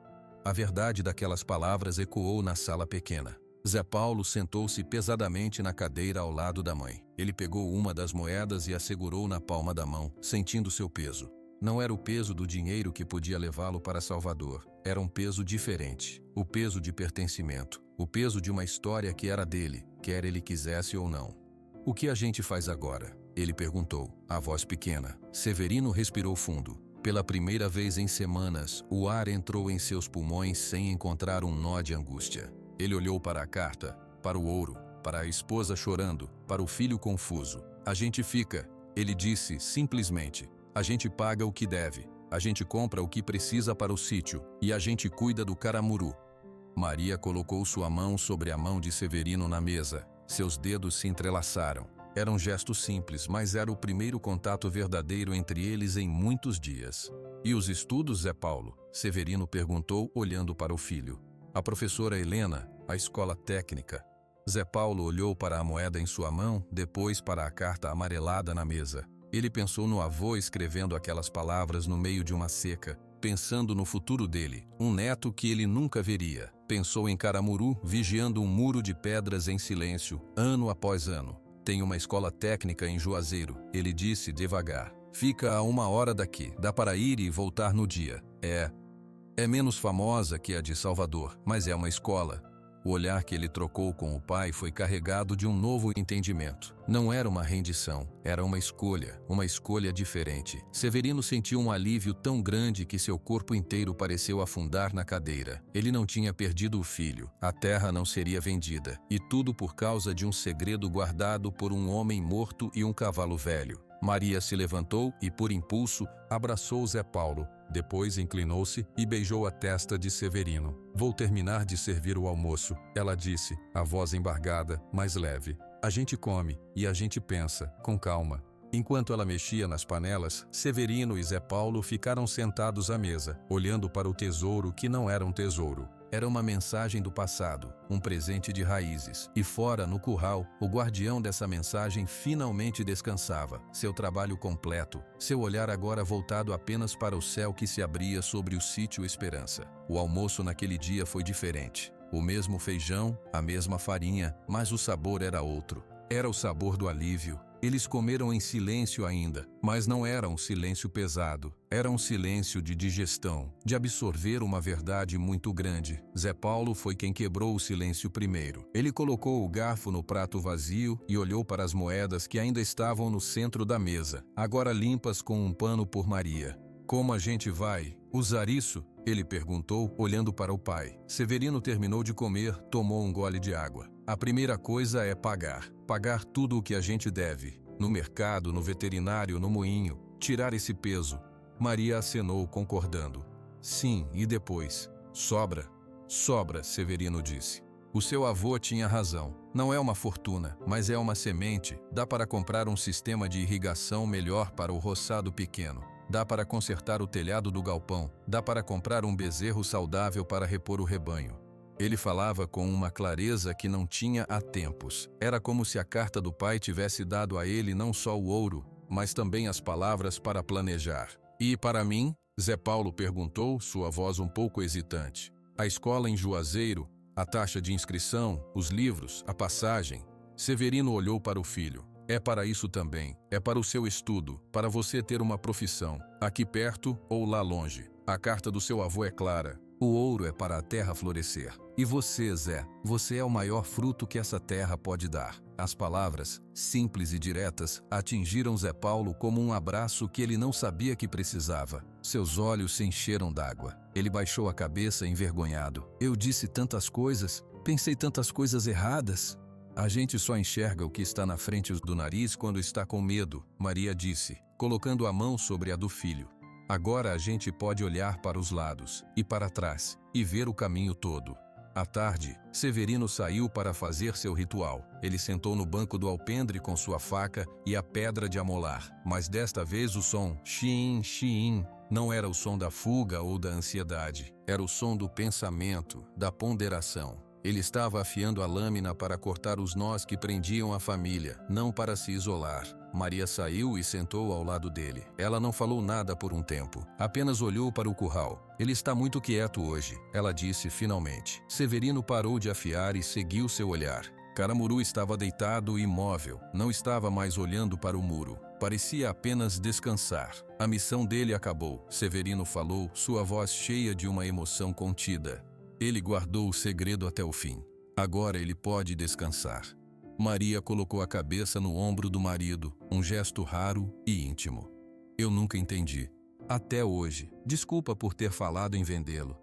A verdade daquelas palavras ecoou na sala pequena. Zé Paulo sentou-se pesadamente na cadeira ao lado da mãe. Ele pegou uma das moedas e a segurou na palma da mão, sentindo seu peso. Não era o peso do dinheiro que podia levá-lo para Salvador. Era um peso diferente. O peso de pertencimento. O peso de uma história que era dele, quer ele quisesse ou não. O que a gente faz agora? Ele perguntou, a voz pequena. Severino respirou fundo. Pela primeira vez em semanas, o ar entrou em seus pulmões sem encontrar um nó de angústia. Ele olhou para a carta, para o ouro, para a esposa chorando, para o filho confuso. A gente fica, ele disse simplesmente. A gente paga o que deve, a gente compra o que precisa para o sítio e a gente cuida do caramuru. Maria colocou sua mão sobre a mão de Severino na mesa. Seus dedos se entrelaçaram. Era um gesto simples, mas era o primeiro contato verdadeiro entre eles em muitos dias. E os estudos, Zé Paulo? Severino perguntou, olhando para o filho. A professora Helena, a escola técnica. Zé Paulo olhou para a moeda em sua mão, depois para a carta amarelada na mesa. Ele pensou no avô escrevendo aquelas palavras no meio de uma seca, pensando no futuro dele, um neto que ele nunca veria. Pensou em Caramuru, vigiando um muro de pedras em silêncio, ano após ano. Tem uma escola técnica em Juazeiro, ele disse devagar. Fica a 1 hora daqui, dá para ir e voltar no dia. É menos famosa que a de Salvador, mas é uma escola. O olhar que ele trocou com o pai foi carregado de um novo entendimento. Não era uma rendição, era uma escolha diferente. Severino sentiu um alívio tão grande que seu corpo inteiro pareceu afundar na cadeira. Ele não tinha perdido o filho, a terra não seria vendida, e tudo por causa de um segredo guardado por um homem morto e um cavalo velho. Maria se levantou e, por impulso, abraçou Zé Paulo. Depois inclinou-se e beijou a testa de Severino. Vou terminar de servir o almoço, ela disse, a voz embargada, mas leve. A gente come e a gente pensa, com calma. Enquanto ela mexia nas panelas, Severino e Zé Paulo ficaram sentados à mesa, olhando para o tesouro que não era um tesouro. Era uma mensagem do passado, um presente de raízes. E fora, no curral, o guardião dessa mensagem finalmente descansava, seu trabalho completo, seu olhar agora voltado apenas para o céu que se abria sobre o sítio Esperança. O almoço naquele dia foi diferente. o mesmo feijão, a mesma farinha, mas o sabor era outro. Era o sabor do alívio. Eles comeram em silêncio ainda, mas não era um silêncio pesado. Era um silêncio de digestão, de absorver uma verdade muito grande. Zé Paulo foi quem quebrou o silêncio primeiro. Ele colocou o garfo no prato vazio e olhou para as moedas que ainda estavam no centro da mesa, agora limpas com um pano por Maria. Como a gente vai usar isso? Ele perguntou, olhando para o pai. Severino terminou de comer, tomou um gole de água. A primeira coisa é pagar. Pagar tudo o que a gente deve. No mercado, no veterinário, no moinho. Tirar esse peso. Maria acenou, concordando. Sim, e depois? Sobra. Sobra, Severino disse. O seu avô tinha razão. Não é uma fortuna, mas é uma semente. Dá para comprar um sistema de irrigação melhor para o roçado pequeno. Dá para consertar o telhado do galpão. Dá para comprar um bezerro saudável para repor o rebanho. Ele falava com uma clareza que não tinha há tempos. Era como se a carta do pai tivesse dado a ele não só o ouro, mas também as palavras para planejar. E para mim? Zé Paulo perguntou, sua voz um pouco hesitante. A escola em Juazeiro, a taxa de inscrição, os livros, a passagem. Severino olhou para o filho. É para isso também. É para o seu estudo, para você ter uma profissão, aqui perto ou lá longe. A carta do seu avô é clara. O ouro é para a terra florescer. E você, Zé, você é o maior fruto que essa terra pode dar. As palavras, simples e diretas, atingiram Zé Paulo como um abraço que ele não sabia que precisava. Seus olhos se encheram d'água. Ele baixou a cabeça envergonhado. Eu disse tantas coisas, pensei tantas coisas erradas. A gente só enxerga o que está na frente do nariz quando está com medo, Maria disse, colocando a mão sobre a do filho. Agora a gente pode olhar para os lados e para trás e ver o caminho todo. À tarde, Severino saiu para fazer seu ritual. Ele sentou no banco do alpendre com sua faca e a pedra de amolar, mas desta vez o som xiim, xiim não era o som da fuga ou da ansiedade, era o som do pensamento, da ponderação. Ele estava afiando a lâmina para cortar os nós que prendiam a família, não para se isolar. Maria saiu e sentou ao lado dele. Ela não falou nada por um tempo, apenas olhou para o curral. Ele está muito quieto hoje, ela disse finalmente. Severino parou de afiar e seguiu seu olhar. Caramuru estava deitado imóvel, não estava mais olhando para o muro. Parecia apenas descansar. A missão dele acabou, Severino falou, sua voz cheia de uma emoção contida. Ele guardou o segredo até o fim. Agora ele pode descansar. Maria colocou a cabeça no ombro do marido, um gesto raro e íntimo. Eu nunca entendi. Até hoje. Desculpa por ter falado em vendê-lo.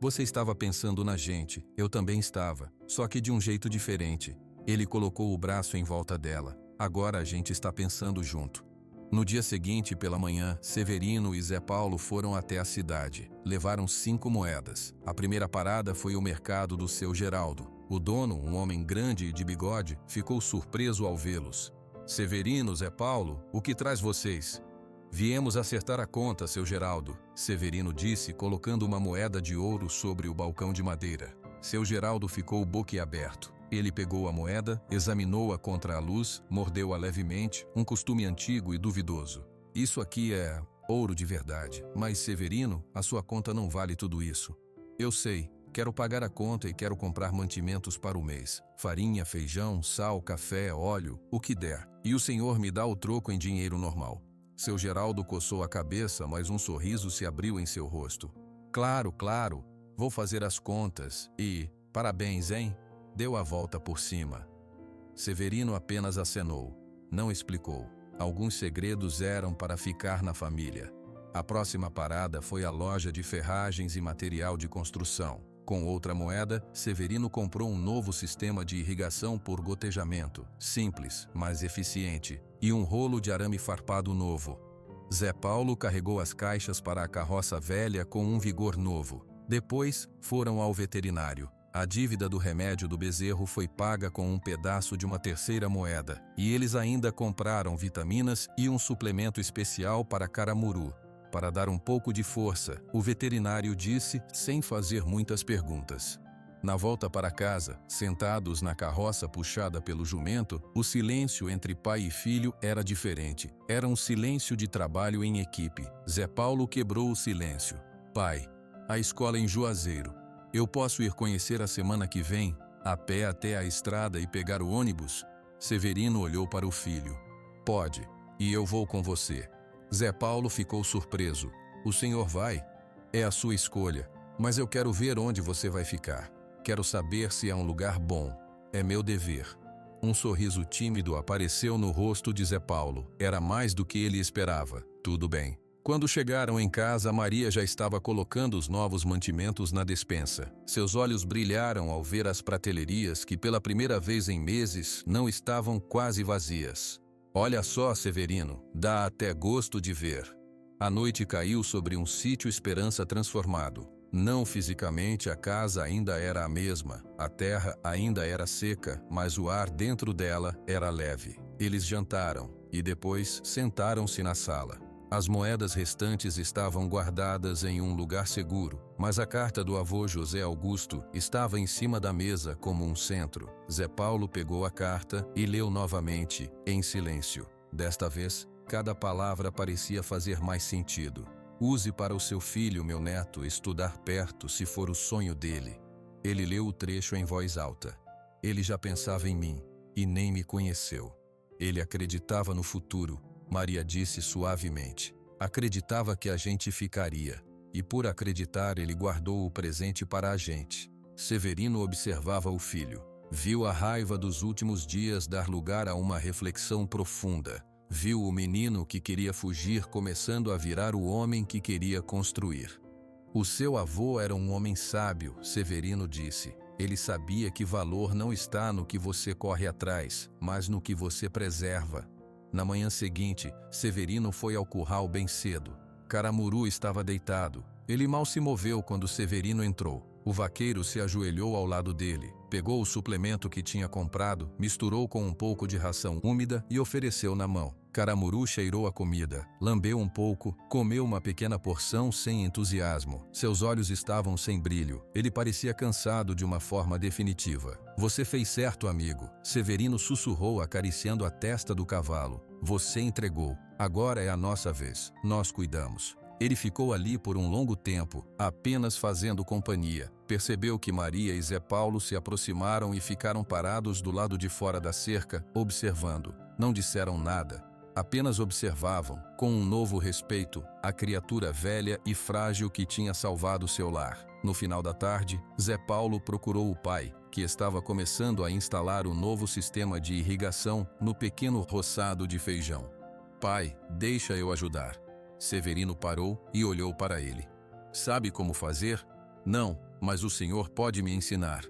Você estava pensando na gente, eu também estava, só que de um jeito diferente. Ele colocou o braço em volta dela. Agora a gente está pensando junto. No dia seguinte, pela manhã, Severino e Zé Paulo foram até a cidade. Levaram 5 moedas. A primeira parada foi o mercado do seu Geraldo. O dono, um homem grande e de bigode, ficou surpreso ao vê-los. Severino, Zé Paulo, o que traz vocês? Viemos acertar a conta, seu Geraldo, Severino disse, colocando uma moeda de ouro sobre o balcão de madeira. Seu Geraldo ficou boquiaberto. Ele pegou a moeda, examinou-a contra a luz, mordeu-a levemente, um costume antigo e duvidoso. Isso aqui é ouro de verdade, mas Severino, a sua conta não vale tudo isso. Eu sei, quero pagar a conta e quero comprar mantimentos para o mês. Farinha, feijão, sal, café, óleo, o que der. E o senhor me dá o troco em dinheiro normal. Seu Geraldo coçou a cabeça, mas um sorriso se abriu em seu rosto. Claro, claro, vou fazer as contas e... Parabéns, hein? Deu a volta por cima. Severino apenas acenou. Não explicou. Alguns segredos eram para ficar na família. A próxima parada foi a loja de ferragens e material de construção. Com outra moeda, Severino comprou um novo sistema de irrigação por gotejamento, simples, mas eficiente, e um rolo de arame farpado novo. Zé Paulo carregou as caixas para a carroça velha com um vigor novo. Depois, foram ao veterinário. A dívida do remédio do bezerro foi paga com um pedaço de uma terceira moeda, e eles ainda compraram vitaminas e um suplemento especial para Caramuru. Para dar um pouco de força, o veterinário disse sem fazer muitas perguntas. Na volta para casa, sentados na carroça puxada pelo jumento, o silêncio entre pai e filho era diferente. Era um silêncio de trabalho em equipe. Zé Paulo quebrou o silêncio. Pai, a escola em Juazeiro. Eu posso ir conhecer a semana que vem, a pé até a estrada e pegar o ônibus? Severino olhou para o filho. Pode, e eu vou com você. Zé Paulo ficou surpreso. O senhor vai? É a sua escolha, mas eu quero ver onde você vai ficar. Quero saber se é um lugar bom. É meu dever. Um sorriso tímido apareceu no rosto de Zé Paulo. Era mais do que ele esperava. Tudo bem. Quando chegaram em casa, Maria já estava colocando os novos mantimentos na despensa. Seus olhos brilharam ao ver as pratelerias que, pela primeira vez em meses, não estavam quase vazias. Olha só, Severino, dá até gosto de ver. A noite caiu sobre um sítio Esperança transformado. Não fisicamente, a casa ainda era a mesma, a terra ainda era seca, mas o ar dentro dela era leve. Eles jantaram e depois sentaram-se na sala. As moedas restantes estavam guardadas em um lugar seguro, mas a carta do avô José Augusto estava em cima da mesa como um centro. Zé Paulo pegou a carta e leu novamente, em silêncio. Desta vez, cada palavra parecia fazer mais sentido. Use para o seu filho, meu neto, estudar perto, se for o sonho dele. Ele leu o trecho em voz alta. Ele já pensava em mim, e nem me conheceu. Ele acreditava no futuro. Maria disse suavemente. Acreditava que a gente ficaria. E por acreditar, ele guardou o presente para a gente. Severino observava o filho. Viu a raiva dos últimos dias dar lugar a uma reflexão profunda. Viu o menino que queria fugir começando a virar o homem que queria construir. O seu avô era um homem sábio, Severino disse. Ele sabia que valor não está no que você corre atrás, mas no que você preserva. Na manhã seguinte, Severino foi ao curral bem cedo. Caramuru estava deitado. Ele mal se moveu quando Severino entrou. O vaqueiro se ajoelhou ao lado dele, pegou o suplemento que tinha comprado, misturou com um pouco de ração úmida e ofereceu na mão. Caramuru cheirou a comida, lambeu um pouco, comeu uma pequena porção sem entusiasmo. Seus olhos estavam sem brilho. Ele parecia cansado de uma forma definitiva. Você fez certo, amigo. Severino sussurrou, acariciando a testa do cavalo. Você entregou. Agora é a nossa vez. Nós cuidamos. Ele ficou ali por um longo tempo, apenas fazendo companhia. Percebeu que Maria e Zé Paulo se aproximaram e ficaram parados do lado de fora da cerca, observando. Não disseram nada. Apenas observavam, com um novo respeito, a criatura velha e frágil que tinha salvado seu lar. No final da tarde, Zé Paulo procurou o pai, que estava começando a instalar o novo sistema de irrigação no pequeno roçado de feijão. Pai, deixa eu ajudar. Severino parou e olhou para ele. Sabe como fazer? Não, mas o senhor pode me ensinar.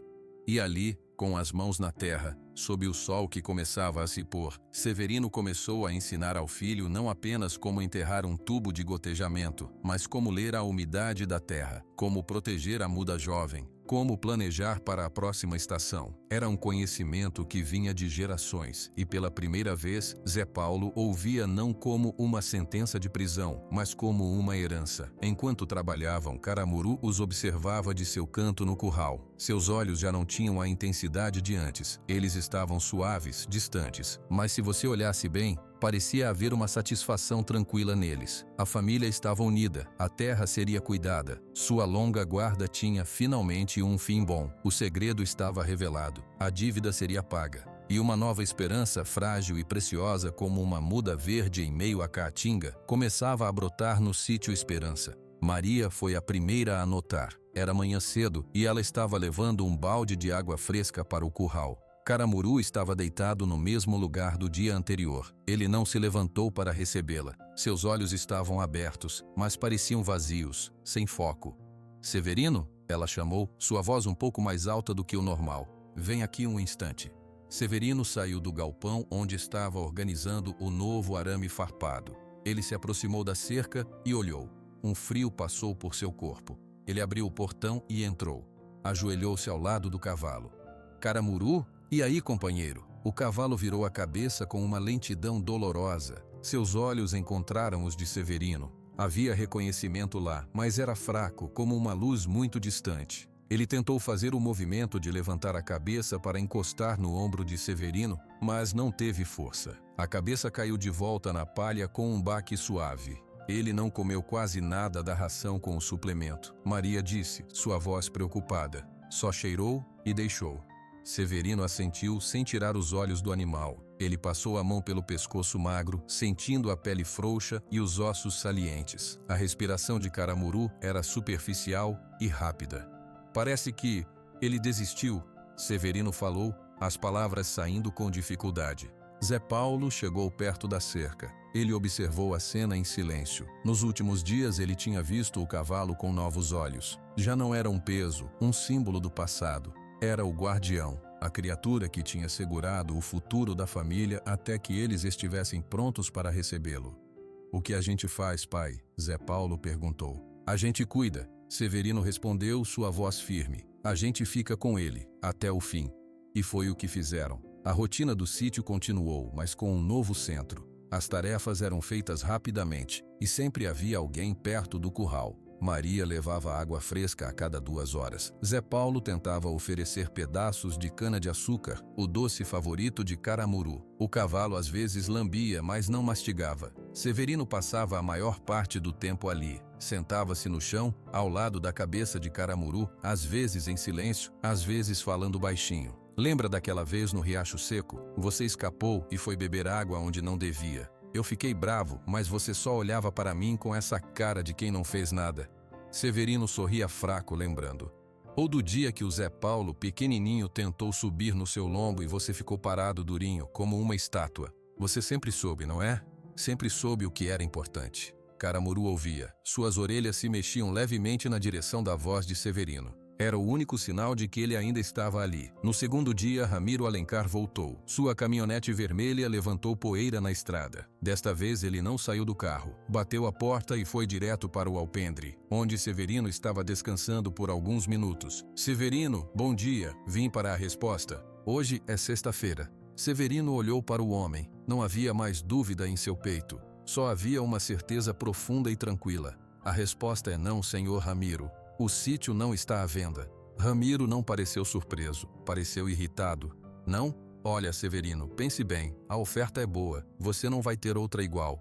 E ali, com as mãos na terra, sob o sol que começava a se pôr, Severino começou a ensinar ao filho não apenas como enterrar um tubo de gotejamento, mas como ler a umidade da terra, como proteger a muda jovem, como planejar para a próxima estação. Era um conhecimento que vinha de gerações, e pela primeira vez, Zé Paulo ouvia não como uma sentença de prisão, mas como uma herança. Enquanto trabalhavam, Caramuru os observava de seu canto no curral. Seus olhos já não tinham a intensidade de antes. Eles estavam suaves, distantes, mas se você olhasse bem, parecia haver uma satisfação tranquila neles. A família estava unida, a terra seria cuidada, sua longa guarda tinha finalmente um fim bom. O segredo estava revelado, a dívida seria paga. E uma nova esperança, frágil e preciosa como uma muda verde em meio à caatinga, começava a brotar no sítio Esperança. Maria foi a primeira a notar. Era manhã cedo e ela estava levando um balde de água fresca para o curral. Caramuru estava deitado no mesmo lugar do dia anterior. Ele não se levantou para recebê-la. Seus olhos estavam abertos, mas pareciam vazios, sem foco. Severino? Ela chamou, sua voz um pouco mais alta do que o normal. Vem aqui um instante. Severino saiu do galpão onde estava organizando o novo arame farpado. Ele se aproximou da cerca e olhou. Um frio passou por seu corpo. Ele abriu o portão e entrou. Ajoelhou-se ao lado do cavalo. Caramuru? E aí, companheiro? O cavalo virou a cabeça com uma lentidão dolorosa. Seus olhos encontraram os de Severino. Havia reconhecimento lá, mas era fraco, como uma luz muito distante. Ele tentou fazer o movimento de levantar a cabeça para encostar no ombro de Severino, mas não teve força. A cabeça caiu de volta na palha com um baque suave. Ele não comeu quase nada da ração com o suplemento. Maria disse, sua voz preocupada. Só cheirou e deixou. Severino assentiu sem tirar os olhos do animal. Ele passou a mão pelo pescoço magro, sentindo a pele frouxa e os ossos salientes. A respiração de Caramuru era superficial e rápida. Parece que ele desistiu, Severino falou, as palavras saindo com dificuldade. Zé Paulo chegou perto da cerca. Ele observou a cena em silêncio. Nos últimos dias ele tinha visto o cavalo com novos olhos. Já não era um peso, um símbolo do passado. Era o guardião, a criatura que tinha segurado o futuro da família até que eles estivessem prontos para recebê-lo. O que a gente faz, pai? Zé Paulo perguntou. A gente cuida, Severino respondeu, sua voz firme. A gente fica com ele, até o fim. E foi o que fizeram. A rotina do sítio continuou, mas com um novo centro. As tarefas eram feitas rapidamente, e sempre havia alguém perto do curral. Maria levava água fresca a cada 2 horas. Zé Paulo tentava oferecer pedaços de cana-de-açúcar, o doce favorito de Caramuru. O cavalo às vezes lambia, mas não mastigava. Severino passava a maior parte do tempo ali. Sentava-se no chão, ao lado da cabeça de Caramuru, às vezes em silêncio, às vezes falando baixinho. Lembra daquela vez no Riacho Seco? Você escapou e foi beber água onde não devia. Eu fiquei bravo, mas você só olhava para mim com essa cara de quem não fez nada. Severino sorria fraco, lembrando. Ou do dia que o Zé Paulo, pequenininho, tentou subir no seu lombo e você ficou parado durinho, como uma estátua. Você sempre soube, não é? Sempre soube o que era importante. Caramuru ouvia. Suas orelhas se mexiam levemente na direção da voz de Severino. Era o único sinal de que ele ainda estava ali. No segundo dia, Ramiro Alencar voltou. Sua caminhonete vermelha levantou poeira na estrada. Desta vez ele não saiu do carro. Bateu a porta e foi direto para o alpendre, onde Severino estava descansando por alguns minutos. Severino, bom dia. Vim para a resposta. Hoje é sexta-feira. Severino olhou para o homem. Não havia mais dúvida em seu peito. Só havia uma certeza profunda e tranquila. A resposta é não, senhor Ramiro. O sítio não está à venda. Ramiro não pareceu surpreso, pareceu irritado. Não? Olha, Severino, pense bem, a oferta é boa, você não vai ter outra igual.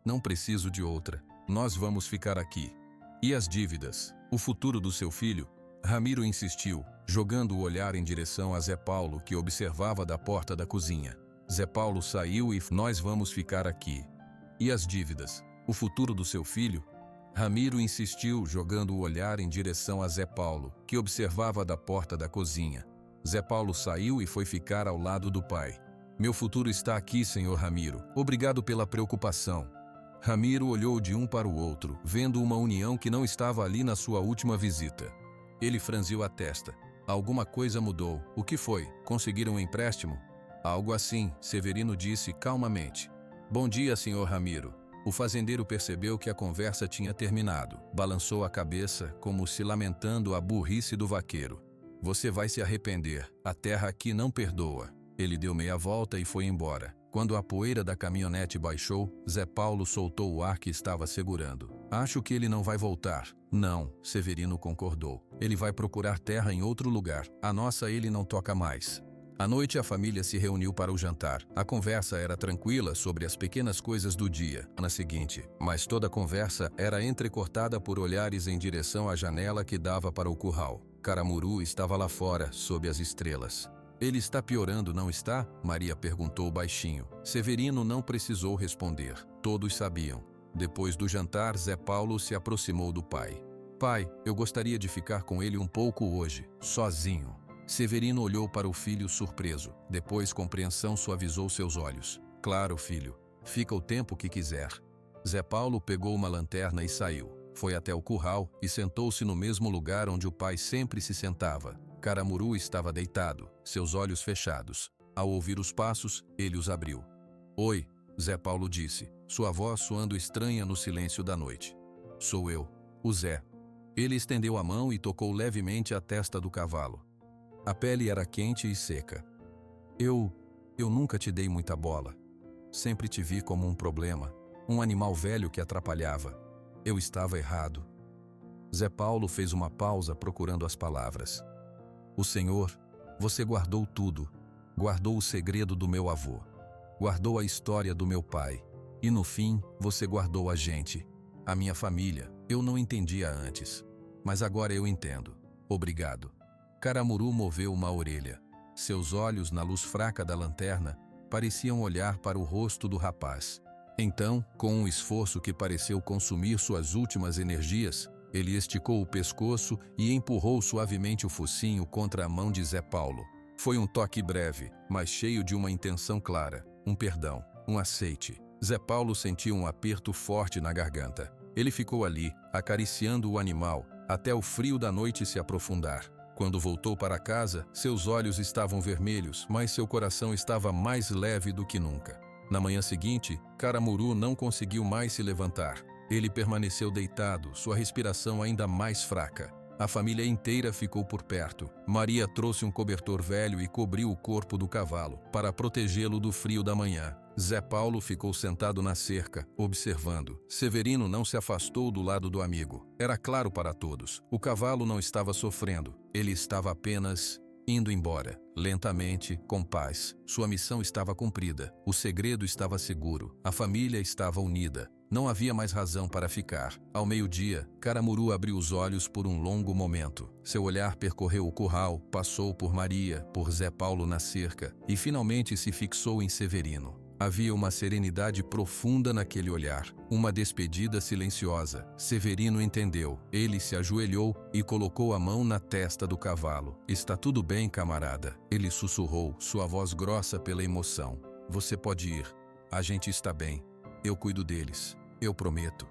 Não preciso de outra. Nós vamos ficar aqui. E as dívidas? O futuro do seu filho? Ramiro insistiu, jogando o olhar em direção a Zé Paulo, que observava da porta da cozinha. Zé Paulo saiu e nós vamos ficar aqui. E as dívidas? O futuro do seu filho? Ramiro insistiu, jogando o olhar em direção a Zé Paulo, que observava da porta da cozinha. Zé Paulo saiu e foi ficar ao lado do pai. Meu futuro está aqui, senhor Ramiro. Obrigado pela preocupação. Ramiro olhou de um para o outro, vendo uma união que não estava ali na sua última visita. Ele franziu a testa. Alguma coisa mudou. O que foi? Conseguiram um empréstimo? Algo assim, Severino disse calmamente. Bom dia, senhor Ramiro. O fazendeiro percebeu que a conversa tinha terminado. Balançou a cabeça, como se lamentando a burrice do vaqueiro. Você vai se arrepender. A terra aqui não perdoa. Ele deu meia volta e foi embora. Quando a poeira da caminhonete baixou, Zé Paulo soltou o ar que estava segurando. Acho que ele não vai voltar. Não, Severino concordou. Ele vai procurar terra em outro lugar. A nossa ele não toca mais. À noite a família se reuniu para o jantar. A conversa era tranquila sobre as pequenas coisas do dia, na seguinte, mas toda a conversa era entrecortada por olhares em direção à janela que dava para o curral. Caramuru estava lá fora, sob as estrelas. Ele está piorando, não está? Maria perguntou baixinho. Severino não precisou responder. Todos sabiam. Depois do jantar, Zé Paulo se aproximou do pai. Pai, eu gostaria de ficar com ele um pouco hoje, sozinho. Severino olhou para o filho surpreso. Depois compreensão suavizou seus olhos. Claro, filho. Fica o tempo que quiser. Zé Paulo pegou uma lanterna e saiu. Foi até o curral e sentou-se no mesmo lugar onde o pai sempre se sentava. Caramuru estava deitado, seus olhos fechados. Ao ouvir os passos, ele os abriu. Oi, Zé Paulo disse, sua voz soando estranha no silêncio da noite. Sou eu, o Zé. Ele estendeu a mão e tocou levemente a testa do cavalo. A pele era quente e seca. Eu nunca te dei muita bola. Sempre te vi como um problema, um animal velho que atrapalhava. Eu estava errado. Zé Paulo fez uma pausa procurando as palavras. O Senhor, você guardou tudo. Guardou o segredo do meu avô. Guardou a história do meu pai. E no fim, você guardou a gente. A minha família. Eu não entendia antes. Mas agora eu entendo. Obrigado. Caramuru moveu uma orelha. Seus olhos, na luz fraca da lanterna, pareciam olhar para o rosto do rapaz. Então, com um esforço que pareceu consumir suas últimas energias, ele esticou o pescoço e empurrou suavemente o focinho contra a mão de Zé Paulo. Foi um toque breve, mas cheio de uma intenção clara, um perdão, um aceite. Zé Paulo sentiu um aperto forte na garganta. Ele ficou ali, acariciando o animal, até o frio da noite se aprofundar. Quando voltou para casa, seus olhos estavam vermelhos, mas seu coração estava mais leve do que nunca. Na manhã seguinte, Caramuru não conseguiu mais se levantar. Ele permaneceu deitado, sua respiração ainda mais fraca. A família inteira ficou por perto. Maria trouxe um cobertor velho e cobriu o corpo do cavalo, para protegê-lo do frio da manhã. Zé Paulo ficou sentado na cerca, observando. Severino não se afastou do lado do amigo. Era claro para todos. O cavalo não estava sofrendo. Ele estava apenas indo embora, lentamente, com paz. Sua missão estava cumprida. O segredo estava seguro. A família estava unida. Não havia mais razão para ficar. Ao meio-dia, Caramuru abriu os olhos por um longo momento. Seu olhar percorreu o curral, passou por Maria, por Zé Paulo na cerca e finalmente se fixou em Severino. Havia uma serenidade profunda naquele olhar, uma despedida silenciosa. Severino entendeu. Ele se ajoelhou e colocou a mão na testa do cavalo. "Está tudo bem, camarada?" Ele sussurrou, sua voz grossa pela emoção. "Você pode ir. A gente está bem. Eu cuido deles. Eu prometo."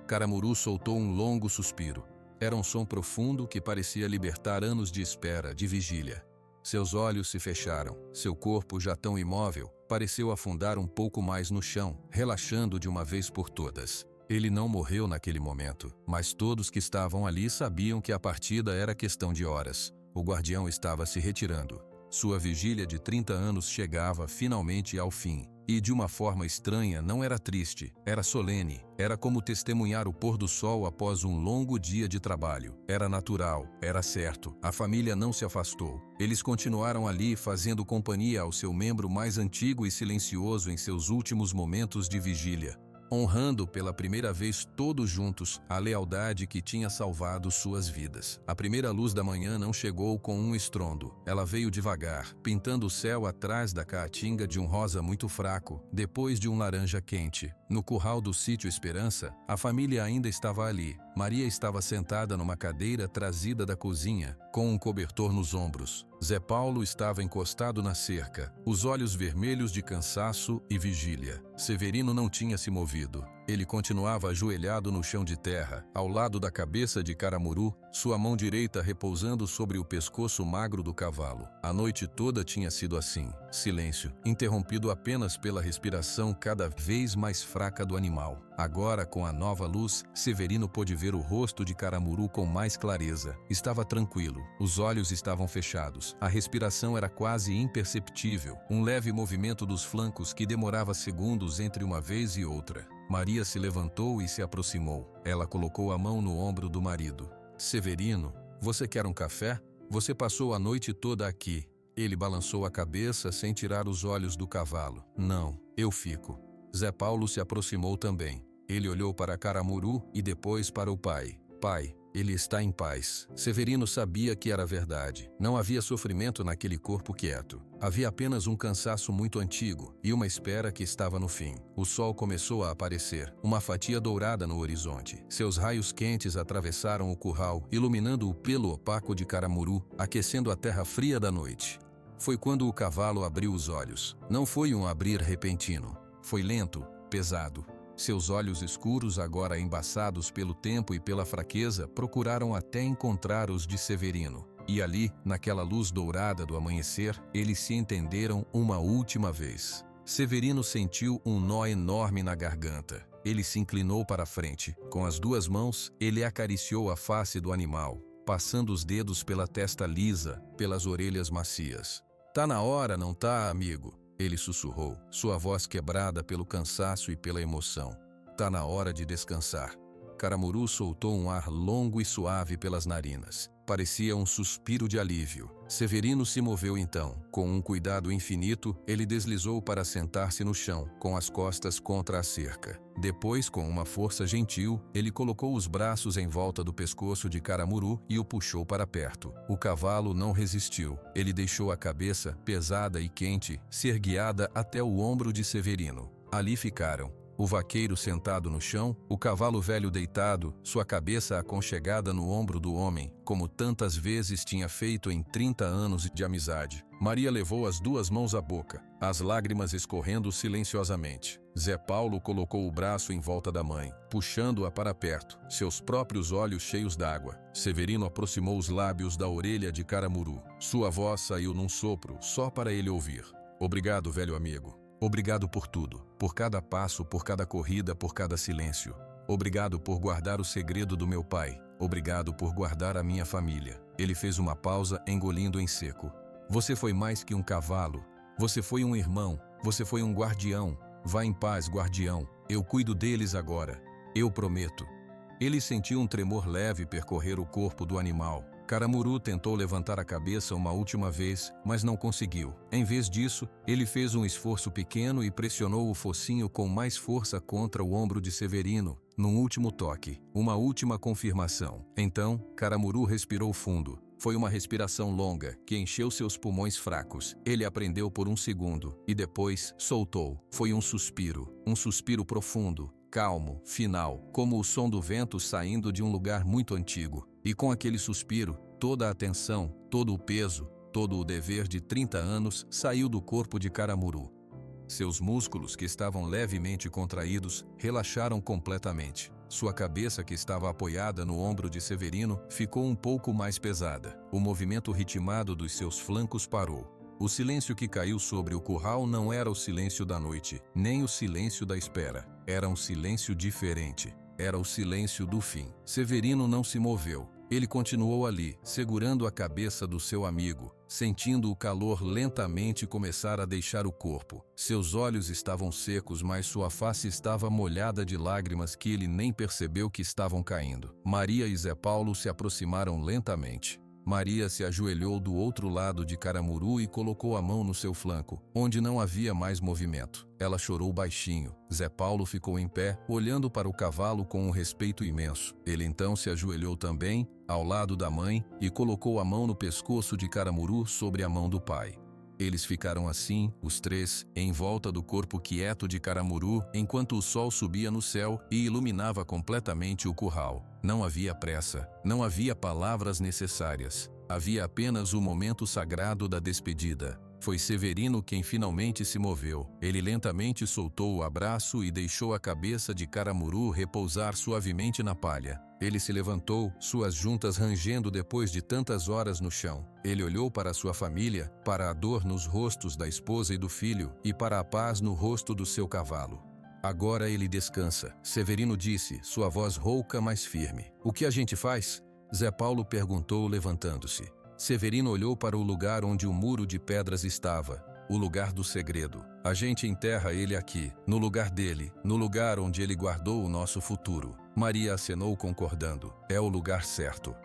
Caramuru soltou um longo suspiro. Era um som profundo que parecia libertar anos de espera, de vigília. Seus olhos se fecharam. Seu corpo, já tão imóvel, pareceu afundar um pouco mais no chão, relaxando de uma vez por todas. Ele não morreu naquele momento, mas todos que estavam ali sabiam que a partida era questão de horas. O guardião estava se retirando. Sua vigília de 30 anos chegava finalmente ao fim. E de uma forma estranha, não era triste, era solene. Era como testemunhar o pôr do sol após um longo dia de trabalho. Era natural, era certo. A família não se afastou. Eles continuaram ali, fazendo companhia ao seu membro mais antigo e silencioso em seus últimos momentos de vigília, honrando pela primeira vez todos juntos a lealdade que tinha salvado suas vidas. A primeira luz da manhã não chegou com um estrondo. Ela veio devagar, pintando o céu atrás da caatinga de um rosa muito fraco, depois de um laranja quente. No curral do sítio Esperança, a família ainda estava ali. Maria estava sentada numa cadeira trazida da cozinha, com um cobertor nos ombros. Zé Paulo estava encostado na cerca, os olhos vermelhos de cansaço e vigília. Severino não tinha se movido. Ele continuava ajoelhado no chão de terra, ao lado da cabeça de Caramuru, sua mão direita repousando sobre o pescoço magro do cavalo. A noite toda tinha sido assim, silêncio, interrompido apenas pela respiração cada vez mais fraca do animal. Agora, com a nova luz, Severino pôde ver o rosto de Caramuru com mais clareza. Estava tranquilo, os olhos estavam fechados, a respiração era quase imperceptível, um leve movimento dos flancos que demorava segundos entre uma vez e outra. Maria se levantou e se aproximou. Ela colocou a mão no ombro do marido. "Severino, você quer um café? Você passou a noite toda aqui." Ele balançou a cabeça sem tirar os olhos do cavalo. "Não, eu fico." Zé Paulo se aproximou também. Ele olhou para Caramuru e depois para o pai. "Pai, ele está em paz." Severino sabia que era verdade. Não havia sofrimento naquele corpo quieto. Havia apenas um cansaço muito antigo e uma espera que estava no fim. O sol começou a aparecer, uma fatia dourada no horizonte. Seus raios quentes atravessaram o curral, iluminando o pelo opaco de Caramuru, aquecendo a terra fria da noite. Foi quando o cavalo abriu os olhos. Não foi um abrir repentino. Foi lento, pesado. Seus olhos escuros, agora embaçados pelo tempo e pela fraqueza, procuraram até encontrar os de Severino. E ali, naquela luz dourada do amanhecer, eles se entenderam uma última vez. Severino sentiu um nó enorme na garganta. Ele se inclinou para a frente. Com as duas mãos, ele acariciou a face do animal, passando os dedos pela testa lisa, pelas orelhas macias. "Tá na hora, não tá, amigo?" Ele sussurrou, sua voz quebrada pelo cansaço e pela emoção. "Tá na hora de descansar." Caramuru soltou um ar longo e suave pelas narinas. Parecia um suspiro de alívio. Severino se moveu então. Com um cuidado infinito, ele deslizou para sentar-se no chão, com as costas contra a cerca. Depois, com uma força gentil, ele colocou os braços em volta do pescoço de Caramuru e o puxou para perto. O cavalo não resistiu. Ele deixou a cabeça, pesada e quente, ser guiada até o ombro de Severino. Ali ficaram. O vaqueiro sentado no chão, o cavalo velho deitado, sua cabeça aconchegada no ombro do homem, como tantas vezes tinha feito em 30 anos de amizade. Maria levou as duas mãos à boca, as lágrimas escorrendo silenciosamente. Zé Paulo colocou o braço em volta da mãe, puxando-a para perto, seus próprios olhos cheios d'água. Severino aproximou os lábios da orelha de Caramuru. Sua voz saiu num sopro, só para ele ouvir. Obrigado, velho amigo. Obrigado por tudo, por cada passo, por cada corrida, por cada silêncio. Obrigado por guardar o segredo do meu pai. Obrigado por guardar a minha família. Ele fez uma pausa, engolindo em seco. Você foi mais que um cavalo. Você foi um irmão. Você foi um guardião. Vá em paz, guardião. Eu cuido deles agora. Eu prometo. Ele sentiu um tremor leve percorrer o corpo do animal. Caramuru tentou levantar a cabeça uma última vez, mas não conseguiu. Em vez disso, ele fez um esforço pequeno e pressionou o focinho com mais força contra o ombro de Severino, num último toque, uma última confirmação. Então, Caramuru respirou fundo. Foi uma respiração longa, que encheu seus pulmões fracos. Ele aprendeu por um segundo, e depois soltou. Foi um suspiro profundo, calmo, final, como o som do vento saindo de um lugar muito antigo. E com aquele suspiro, toda a atenção, todo o peso, todo o dever de 30 anos saiu do corpo de Caramuru. Seus músculos, que estavam levemente contraídos, relaxaram completamente. Sua cabeça, que estava apoiada no ombro de Severino, ficou um pouco mais pesada. O movimento ritmado dos seus flancos parou. O silêncio que caiu sobre o curral não era o silêncio da noite, nem o silêncio da espera. Era um silêncio diferente. Era o silêncio do fim. Severino não se moveu. Ele continuou ali, segurando a cabeça do seu amigo, sentindo o calor lentamente começar a deixar o corpo. Seus olhos estavam secos, mas sua face estava molhada de lágrimas que ele nem percebeu que estavam caindo. Maria e Zé Paulo se aproximaram lentamente. Maria se ajoelhou do outro lado de Caramuru e colocou a mão no seu flanco, onde não havia mais movimento. Ela chorou baixinho. Zé Paulo ficou em pé, olhando para o cavalo com um respeito imenso. Ele então se ajoelhou também, ao lado da mãe, e colocou a mão no pescoço de Caramuru sobre a mão do pai. Eles ficaram assim, os três, em volta do corpo quieto de Caramuru, enquanto o sol subia no céu e iluminava completamente o curral. Não havia pressa, não havia palavras necessárias. Havia apenas o momento sagrado da despedida. Foi Severino quem finalmente se moveu. Ele lentamente soltou o abraço e deixou a cabeça de Caramuru repousar suavemente na palha. Ele se levantou, suas juntas rangendo depois de tantas horas no chão. Ele olhou para sua família, para a dor nos rostos da esposa e do filho, e para a paz no rosto do seu cavalo. Agora ele descansa, Severino disse, sua voz rouca, mas firme. O que a gente faz? Zé Paulo perguntou, levantando-se. Severino olhou para o lugar onde o muro de pedras estava, o lugar do segredo. A gente enterra ele aqui, no lugar dele, no lugar onde ele guardou o nosso futuro. Maria acenou concordando. É o lugar certo.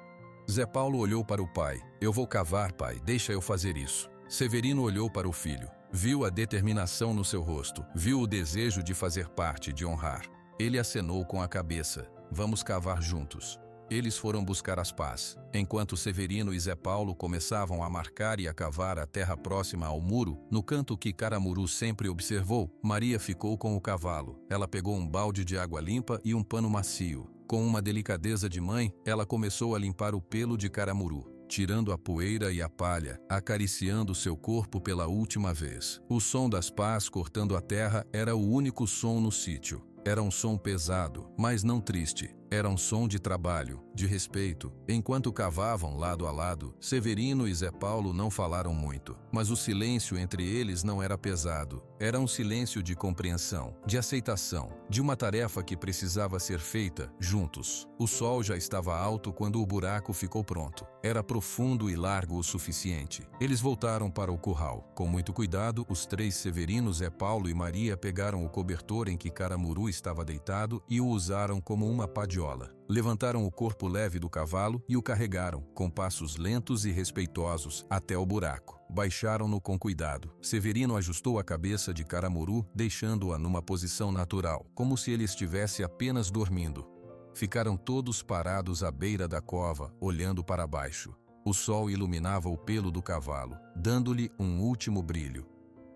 Zé Paulo olhou para o pai. Eu vou cavar, pai, deixa eu fazer isso. Severino olhou para o filho. Viu a determinação no seu rosto. Viu o desejo de fazer parte, de honrar. Ele acenou com a cabeça. Vamos cavar juntos. Eles foram buscar as pás. Enquanto Severino e Zé Paulo começavam a marcar e a cavar a terra próxima ao muro, no canto que Caramuru sempre observou, Maria ficou com o cavalo. Ela pegou um balde de água limpa e um pano macio. Com uma delicadeza de mãe, ela começou a limpar o pelo de Caramuru, tirando a poeira e a palha, acariciando seu corpo pela última vez. O som das pás cortando a terra era o único som no sítio. Era um som pesado, mas não triste. Era um som de trabalho, de respeito. Enquanto cavavam lado a lado, Severino e Zé Paulo não falaram muito. Mas o silêncio entre eles não era pesado. Era um silêncio de compreensão, de aceitação, de uma tarefa que precisava ser feita juntos. O sol já estava alto quando o buraco ficou pronto. Era profundo e largo o suficiente. Eles voltaram para o curral. Com muito cuidado, os três Severinos, Zé Paulo e Maria pegaram o cobertor em que Caramuru estava deitado e o usaram como uma pá de gaiola. Levantaram o corpo leve do cavalo e o carregaram, com passos lentos e respeitosos, até o buraco. Baixaram-no com cuidado. Severino ajustou a cabeça de Caramuru, deixando-a numa posição natural, como se ele estivesse apenas dormindo. Ficaram todos parados à beira da cova, olhando para baixo. O sol iluminava o pelo do cavalo, dando-lhe um último brilho.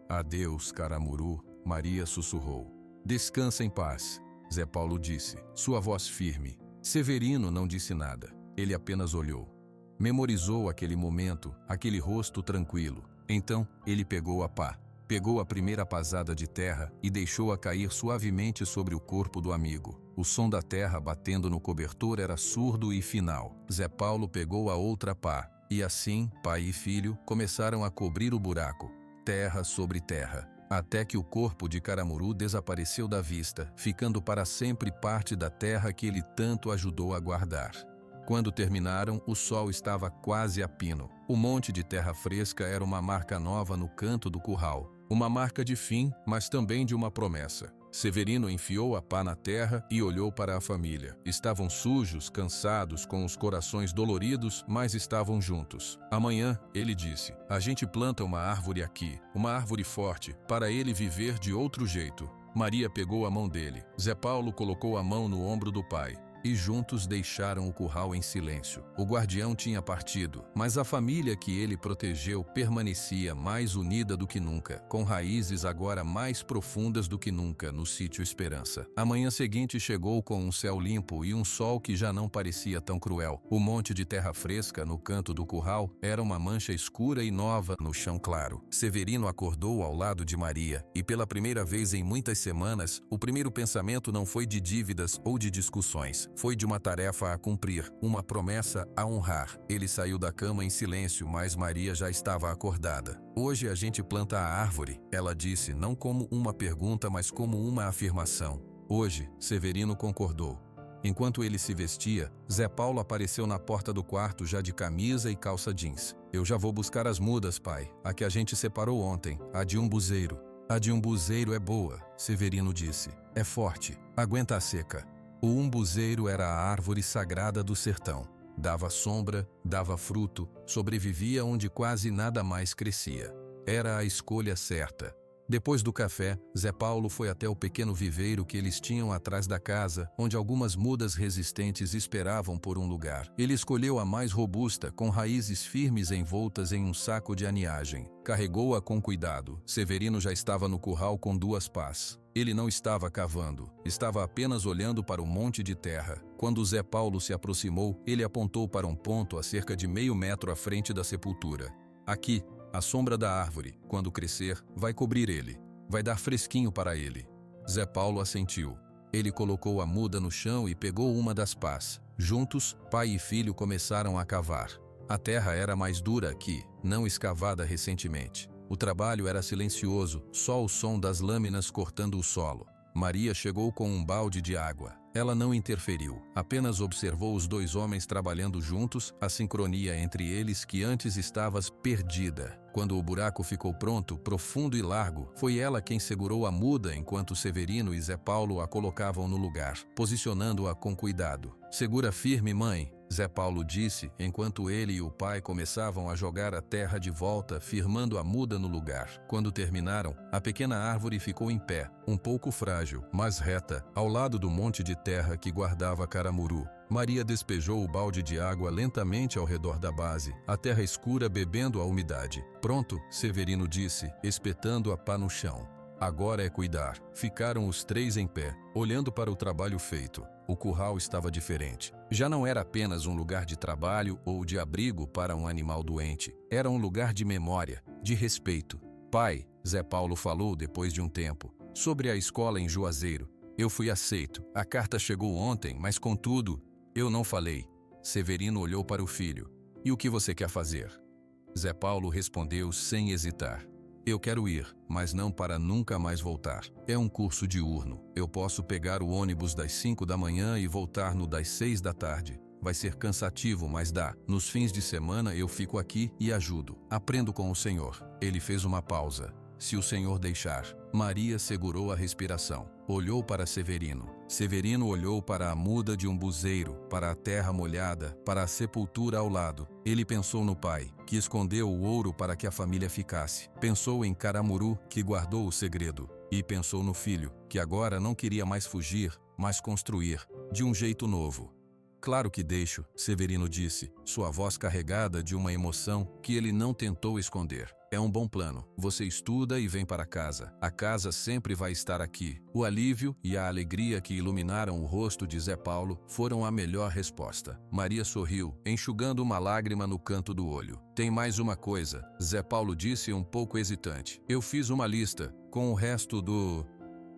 Adeus, Caramuru, Maria sussurrou. Descansa em paz, Zé Paulo disse, sua voz firme. Severino não disse nada, ele apenas olhou. Memorizou aquele momento, aquele rosto tranquilo. Então, ele pegou a pá. Pegou a primeira pasada de terra e deixou-a cair suavemente sobre o corpo do amigo. O som da terra batendo no cobertor era surdo e final. Zé Paulo pegou a outra pá, e assim, pai e filho, começaram a cobrir o buraco, terra sobre terra, até que o corpo de Caramuru desapareceu da vista, ficando para sempre parte da terra que ele tanto ajudou a guardar. Quando terminaram, o sol estava quase a pino. O monte de terra fresca era uma marca nova no canto do curral. Uma marca de fim, mas também de uma promessa. Severino enfiou a pá na terra e olhou para a família. Estavam sujos, cansados, com os corações doloridos, mas estavam juntos. Amanhã, ele disse, a gente planta uma árvore aqui, uma árvore forte, para ele viver de outro jeito. Maria pegou a mão dele. Zé Paulo colocou a mão no ombro do pai. E juntos deixaram o curral em silêncio. O guardião tinha partido, mas a família que ele protegeu permanecia mais unida do que nunca, com raízes agora mais profundas do que nunca no sítio Esperança. A manhã seguinte chegou com um céu limpo e um sol que já não parecia tão cruel. O monte de terra fresca no canto do curral era uma mancha escura e nova no chão claro. Severino acordou ao lado de Maria, e pela primeira vez em muitas semanas, o primeiro pensamento não foi de dívidas ou de discussões. Foi de uma tarefa a cumprir, uma promessa a honrar. Ele saiu da cama em silêncio, mas Maria já estava acordada. Hoje a gente planta a árvore, ela disse, não como uma pergunta, mas como uma afirmação. Hoje, Severino concordou. Enquanto ele se vestia, Zé Paulo apareceu na porta do quarto já de camisa e calça jeans. Eu já vou buscar as mudas, pai. A que a gente separou ontem, a de um buzeiro. A de um buzeiro é boa, Severino disse. É forte, aguenta a seca. O umbuzeiro era a árvore sagrada do sertão. Dava sombra, dava fruto, sobrevivia onde quase nada mais crescia. Era a escolha certa. Depois do café, Zé Paulo foi até o pequeno viveiro que eles tinham atrás da casa, onde algumas mudas resistentes esperavam por um lugar. Ele escolheu a mais robusta, com raízes firmes envoltas em um saco de aniagem. Carregou-a com cuidado. Severino já estava no curral com 2 pás. Ele não estava cavando, estava apenas olhando para o monte de terra. Quando Zé Paulo se aproximou, ele apontou para um ponto a cerca de meio metro à frente da sepultura. Aqui, a sombra da árvore, quando crescer, vai cobrir ele. Vai dar fresquinho para ele. Zé Paulo assentiu. Ele colocou a muda no chão e pegou uma das pás. Juntos, pai e filho começaram a cavar. A terra era mais dura aqui, não escavada recentemente. O trabalho era silencioso, só o som das lâminas cortando o solo. Maria chegou com um balde de água. Ela não interferiu, apenas observou os 2 homens trabalhando juntos, a sincronia entre eles que antes estava perdida. Quando o buraco ficou pronto, profundo e largo, foi ela quem segurou a muda enquanto Severino e Zé Paulo a colocavam no lugar, posicionando-a com cuidado. Segura firme, mãe, Zé Paulo disse, enquanto ele e o pai começavam a jogar a terra de volta, firmando a muda no lugar. Quando terminaram, a pequena árvore ficou em pé, um pouco frágil, mas reta, ao lado do monte de terra que guardava Caramuru. Maria despejou o balde de água lentamente ao redor da base, a terra escura bebendo a umidade. Pronto, Severino disse, espetando a pá no chão. Agora é cuidar. Ficaram os 3 em pé, olhando para o trabalho feito. O curral estava diferente. Já não era apenas um lugar de trabalho ou de abrigo para um animal doente. Era um lugar de memória, de respeito. Pai, Zé Paulo falou depois de um tempo, sobre a escola em Juazeiro. Eu fui aceito. A carta chegou ontem, mas contudo, eu não falei. Severino olhou para o filho. E o que você quer fazer? Zé Paulo respondeu sem hesitar. Eu quero ir, mas não para nunca mais voltar. É um curso diurno. Eu posso pegar o ônibus das 5 da manhã e voltar no das 6 da tarde. Vai ser cansativo, mas dá. Nos fins de semana eu fico aqui e ajudo. Aprendo com o senhor. Ele fez uma pausa. se o Senhor deixar. Maria segurou a respiração. Olhou para Severino. Severino olhou para a muda de um buzeiro, para a terra molhada, para a sepultura ao lado. Ele pensou no pai, que escondeu o ouro para que a família ficasse. Pensou em Caramuru, que guardou o segredo. E pensou no filho, que agora não queria mais fugir, mas construir, de um jeito novo. Claro que deixo, Severino disse, sua voz carregada de uma emoção que ele não tentou esconder. É um bom plano. Você estuda e vem para casa. A casa sempre vai estar aqui. O alívio e a alegria que iluminaram o rosto de Zé Paulo foram a melhor resposta. Maria sorriu, enxugando uma lágrima no canto do olho. Tem mais uma coisa, Zé Paulo disse um pouco hesitante. Eu fiz uma lista, com o resto do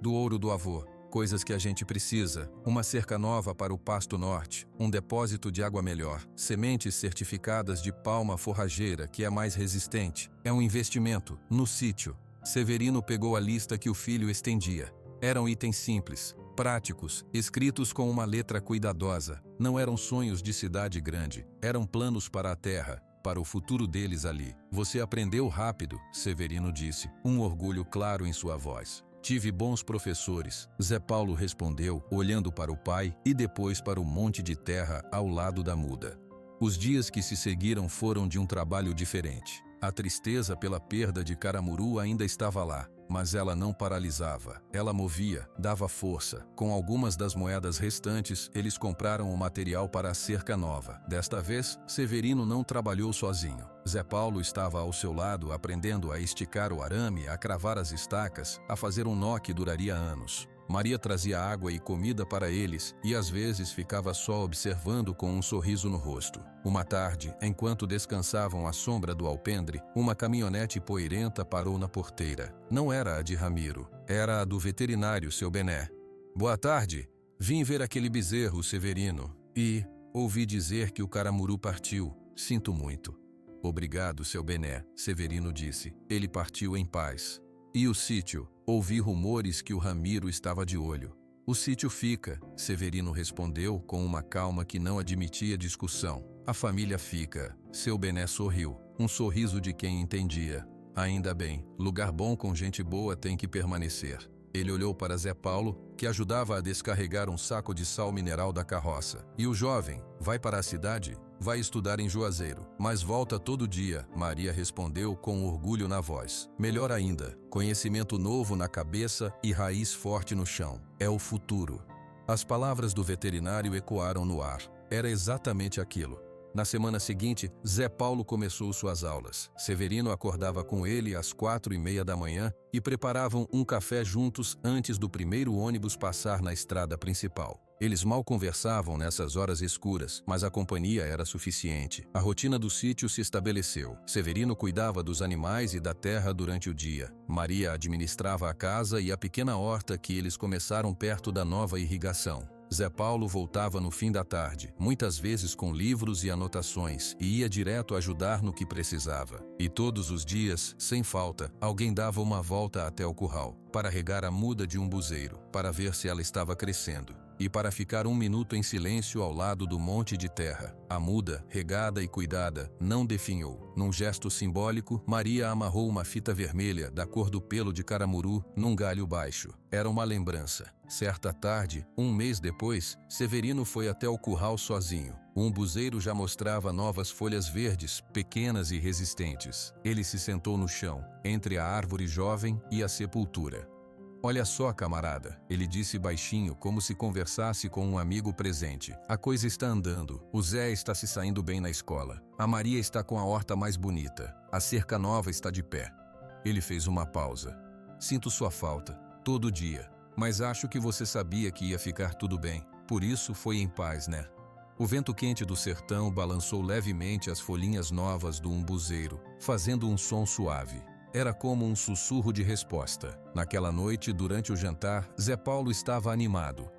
ouro do avô. Coisas que a gente precisa, uma cerca nova para o Pasto Norte, um depósito de água melhor, sementes certificadas de palma forrageira que é mais resistente. É um investimento, no sítio. Severino pegou a lista que o filho estendia. Eram itens simples, práticos, escritos com uma letra cuidadosa. Não eram sonhos de cidade grande, eram planos para a terra, para o futuro deles ali. Você aprendeu rápido, Severino disse, um orgulho claro em sua voz. Tive bons professores, Zé Paulo respondeu, olhando para o pai e depois para o monte de terra ao lado da muda. Os dias que se seguiram foram de um trabalho diferente. A tristeza pela perda de Caramuru ainda estava lá, mas ela não paralisava. Ela movia, dava força. Com algumas das moedas restantes, eles compraram o material para a cerca nova. Desta vez, Severino não trabalhou sozinho. Zé Paulo estava ao seu lado aprendendo a esticar o arame, a cravar as estacas, a fazer um nó que duraria anos. Maria trazia água e comida para eles e às vezes ficava só observando com um sorriso no rosto. Uma tarde, enquanto descansavam à sombra do alpendre, uma caminhonete poeirenta parou na porteira. Não era a de Ramiro, era a do veterinário, seu Bené. Boa tarde, vim ver aquele bezerro, Severino, e ouvi dizer que o Caramuru partiu. Sinto muito. Obrigado, seu Bené, Severino disse. Ele partiu em paz. E o sítio? Ouvi rumores que o Ramiro estava de olho. O sítio fica, Severino respondeu com uma calma que não admitia discussão. A família fica. Seu Bené sorriu, um sorriso de quem entendia. Ainda bem, lugar bom com gente boa tem que permanecer. Ele olhou para Zé Paulo, que ajudava a descarregar um saco de sal mineral da carroça. E o jovem, vai para a cidade? Vai estudar em Juazeiro, mas volta todo dia, Maria respondeu com orgulho na voz. Melhor ainda, conhecimento novo na cabeça e raiz forte no chão. É o futuro. As palavras do veterinário ecoaram no ar. Era exatamente aquilo. Na semana seguinte, Zé Paulo começou suas aulas. Severino acordava com ele às 4:30 da manhã e preparavam um café juntos antes do primeiro ônibus passar na estrada principal. Eles mal conversavam nessas horas escuras, mas a companhia era suficiente. A rotina do sítio se estabeleceu. Severino cuidava dos animais e da terra durante o dia. Maria administrava a casa e a pequena horta que eles começaram perto da nova irrigação. Zé Paulo voltava no fim da tarde, muitas vezes com livros e anotações, e ia direto ajudar no que precisava. E todos os dias, sem falta, alguém dava uma volta até o curral, para regar a muda de um buzeiro, para ver se ela estava crescendo, e para ficar um minuto em silêncio ao lado do monte de terra. A muda, regada e cuidada, não definhou. Num gesto simbólico, Maria amarrou uma fita vermelha, da cor do pelo de Caramuru, num galho baixo. Era uma lembrança. Certa tarde, um mês depois, Severino foi até o curral sozinho. O umbuzeiro já mostrava novas folhas verdes, pequenas e resistentes. Ele se sentou no chão, entre a árvore jovem e a sepultura. Olha só, camarada, ele disse baixinho, como se conversasse com um amigo presente. A coisa está andando. O Zé está se saindo bem na escola. A Maria está com a horta mais bonita. A cerca nova está de pé. Ele fez uma pausa. Sinto sua falta, todo dia. Mas acho que você sabia que ia ficar tudo bem. Por isso foi em paz, né? O vento quente do sertão balançou levemente as folhinhas novas do umbuzeiro, fazendo um som suave. Era como um sussurro de resposta. Naquela noite, durante o jantar, Zé Paulo estava animado.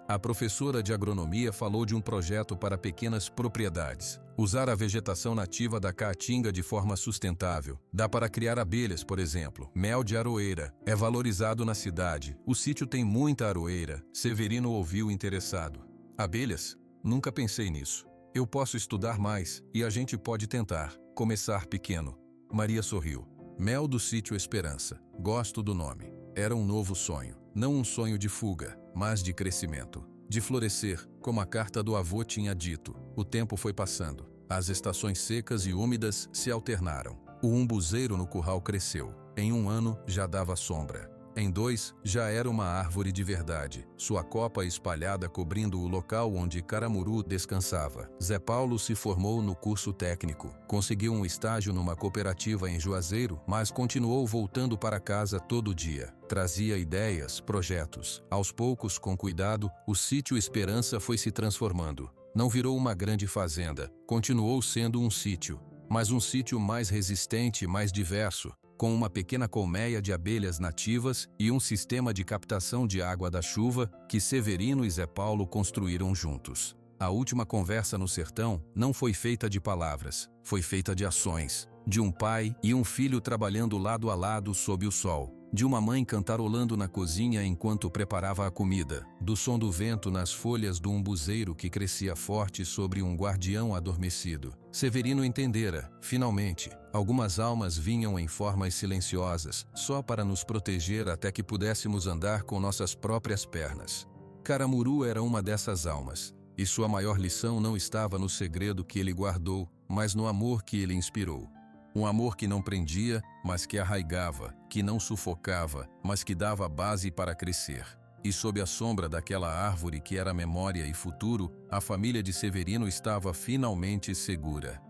A professora de agronomia falou de um projeto para pequenas propriedades. Usar a vegetação nativa da caatinga de forma sustentável. Dá para criar abelhas, por exemplo. Mel de aroeira. É valorizado na cidade. O sítio tem muita aroeira. Severino ouviu interessado. Abelhas? Nunca pensei nisso. Eu posso estudar mais e a gente pode tentar. Começar pequeno. Maria sorriu. Mel do Sítio Esperança. Gosto do nome. Era um novo sonho. Não um sonho de fuga, mas de crescimento. De florescer, como a carta do avô tinha dito. O tempo foi passando. As estações secas e úmidas se alternaram. O umbuzeiro no curral cresceu. Em 1 ano, já dava sombra. Em 2, já era uma árvore de verdade, sua copa espalhada cobrindo o local onde Caramuru descansava. Zé Paulo se formou no curso técnico, conseguiu um estágio numa cooperativa em Juazeiro, mas continuou voltando para casa todo dia. Trazia ideias, projetos. Aos poucos, com cuidado, o Sítio Esperança foi se transformando. Não virou uma grande fazenda, continuou sendo um sítio, mas um sítio mais resistente, mais diverso, com uma pequena colmeia de abelhas nativas e um sistema de captação de água da chuva que Severino e Zé Paulo construíram juntos. A última conversa no sertão não foi feita de palavras, foi feita de ações, de um pai e um filho trabalhando lado a lado sob o sol, de uma mãe cantarolando na cozinha enquanto preparava a comida, do som do vento nas folhas do umbuzeiro que crescia forte sobre um guardião adormecido. Severino entendera, finalmente. Algumas almas vinham em formas silenciosas, só para nos proteger até que pudéssemos andar com nossas próprias pernas. Caramuru era uma dessas almas, e sua maior lição não estava no segredo que ele guardou, mas no amor que ele inspirou. Um amor que não prendia, mas que arraigava, que não sufocava, mas que dava base para crescer. E sob a sombra daquela árvore que era memória e futuro, a família de Severino estava finalmente segura.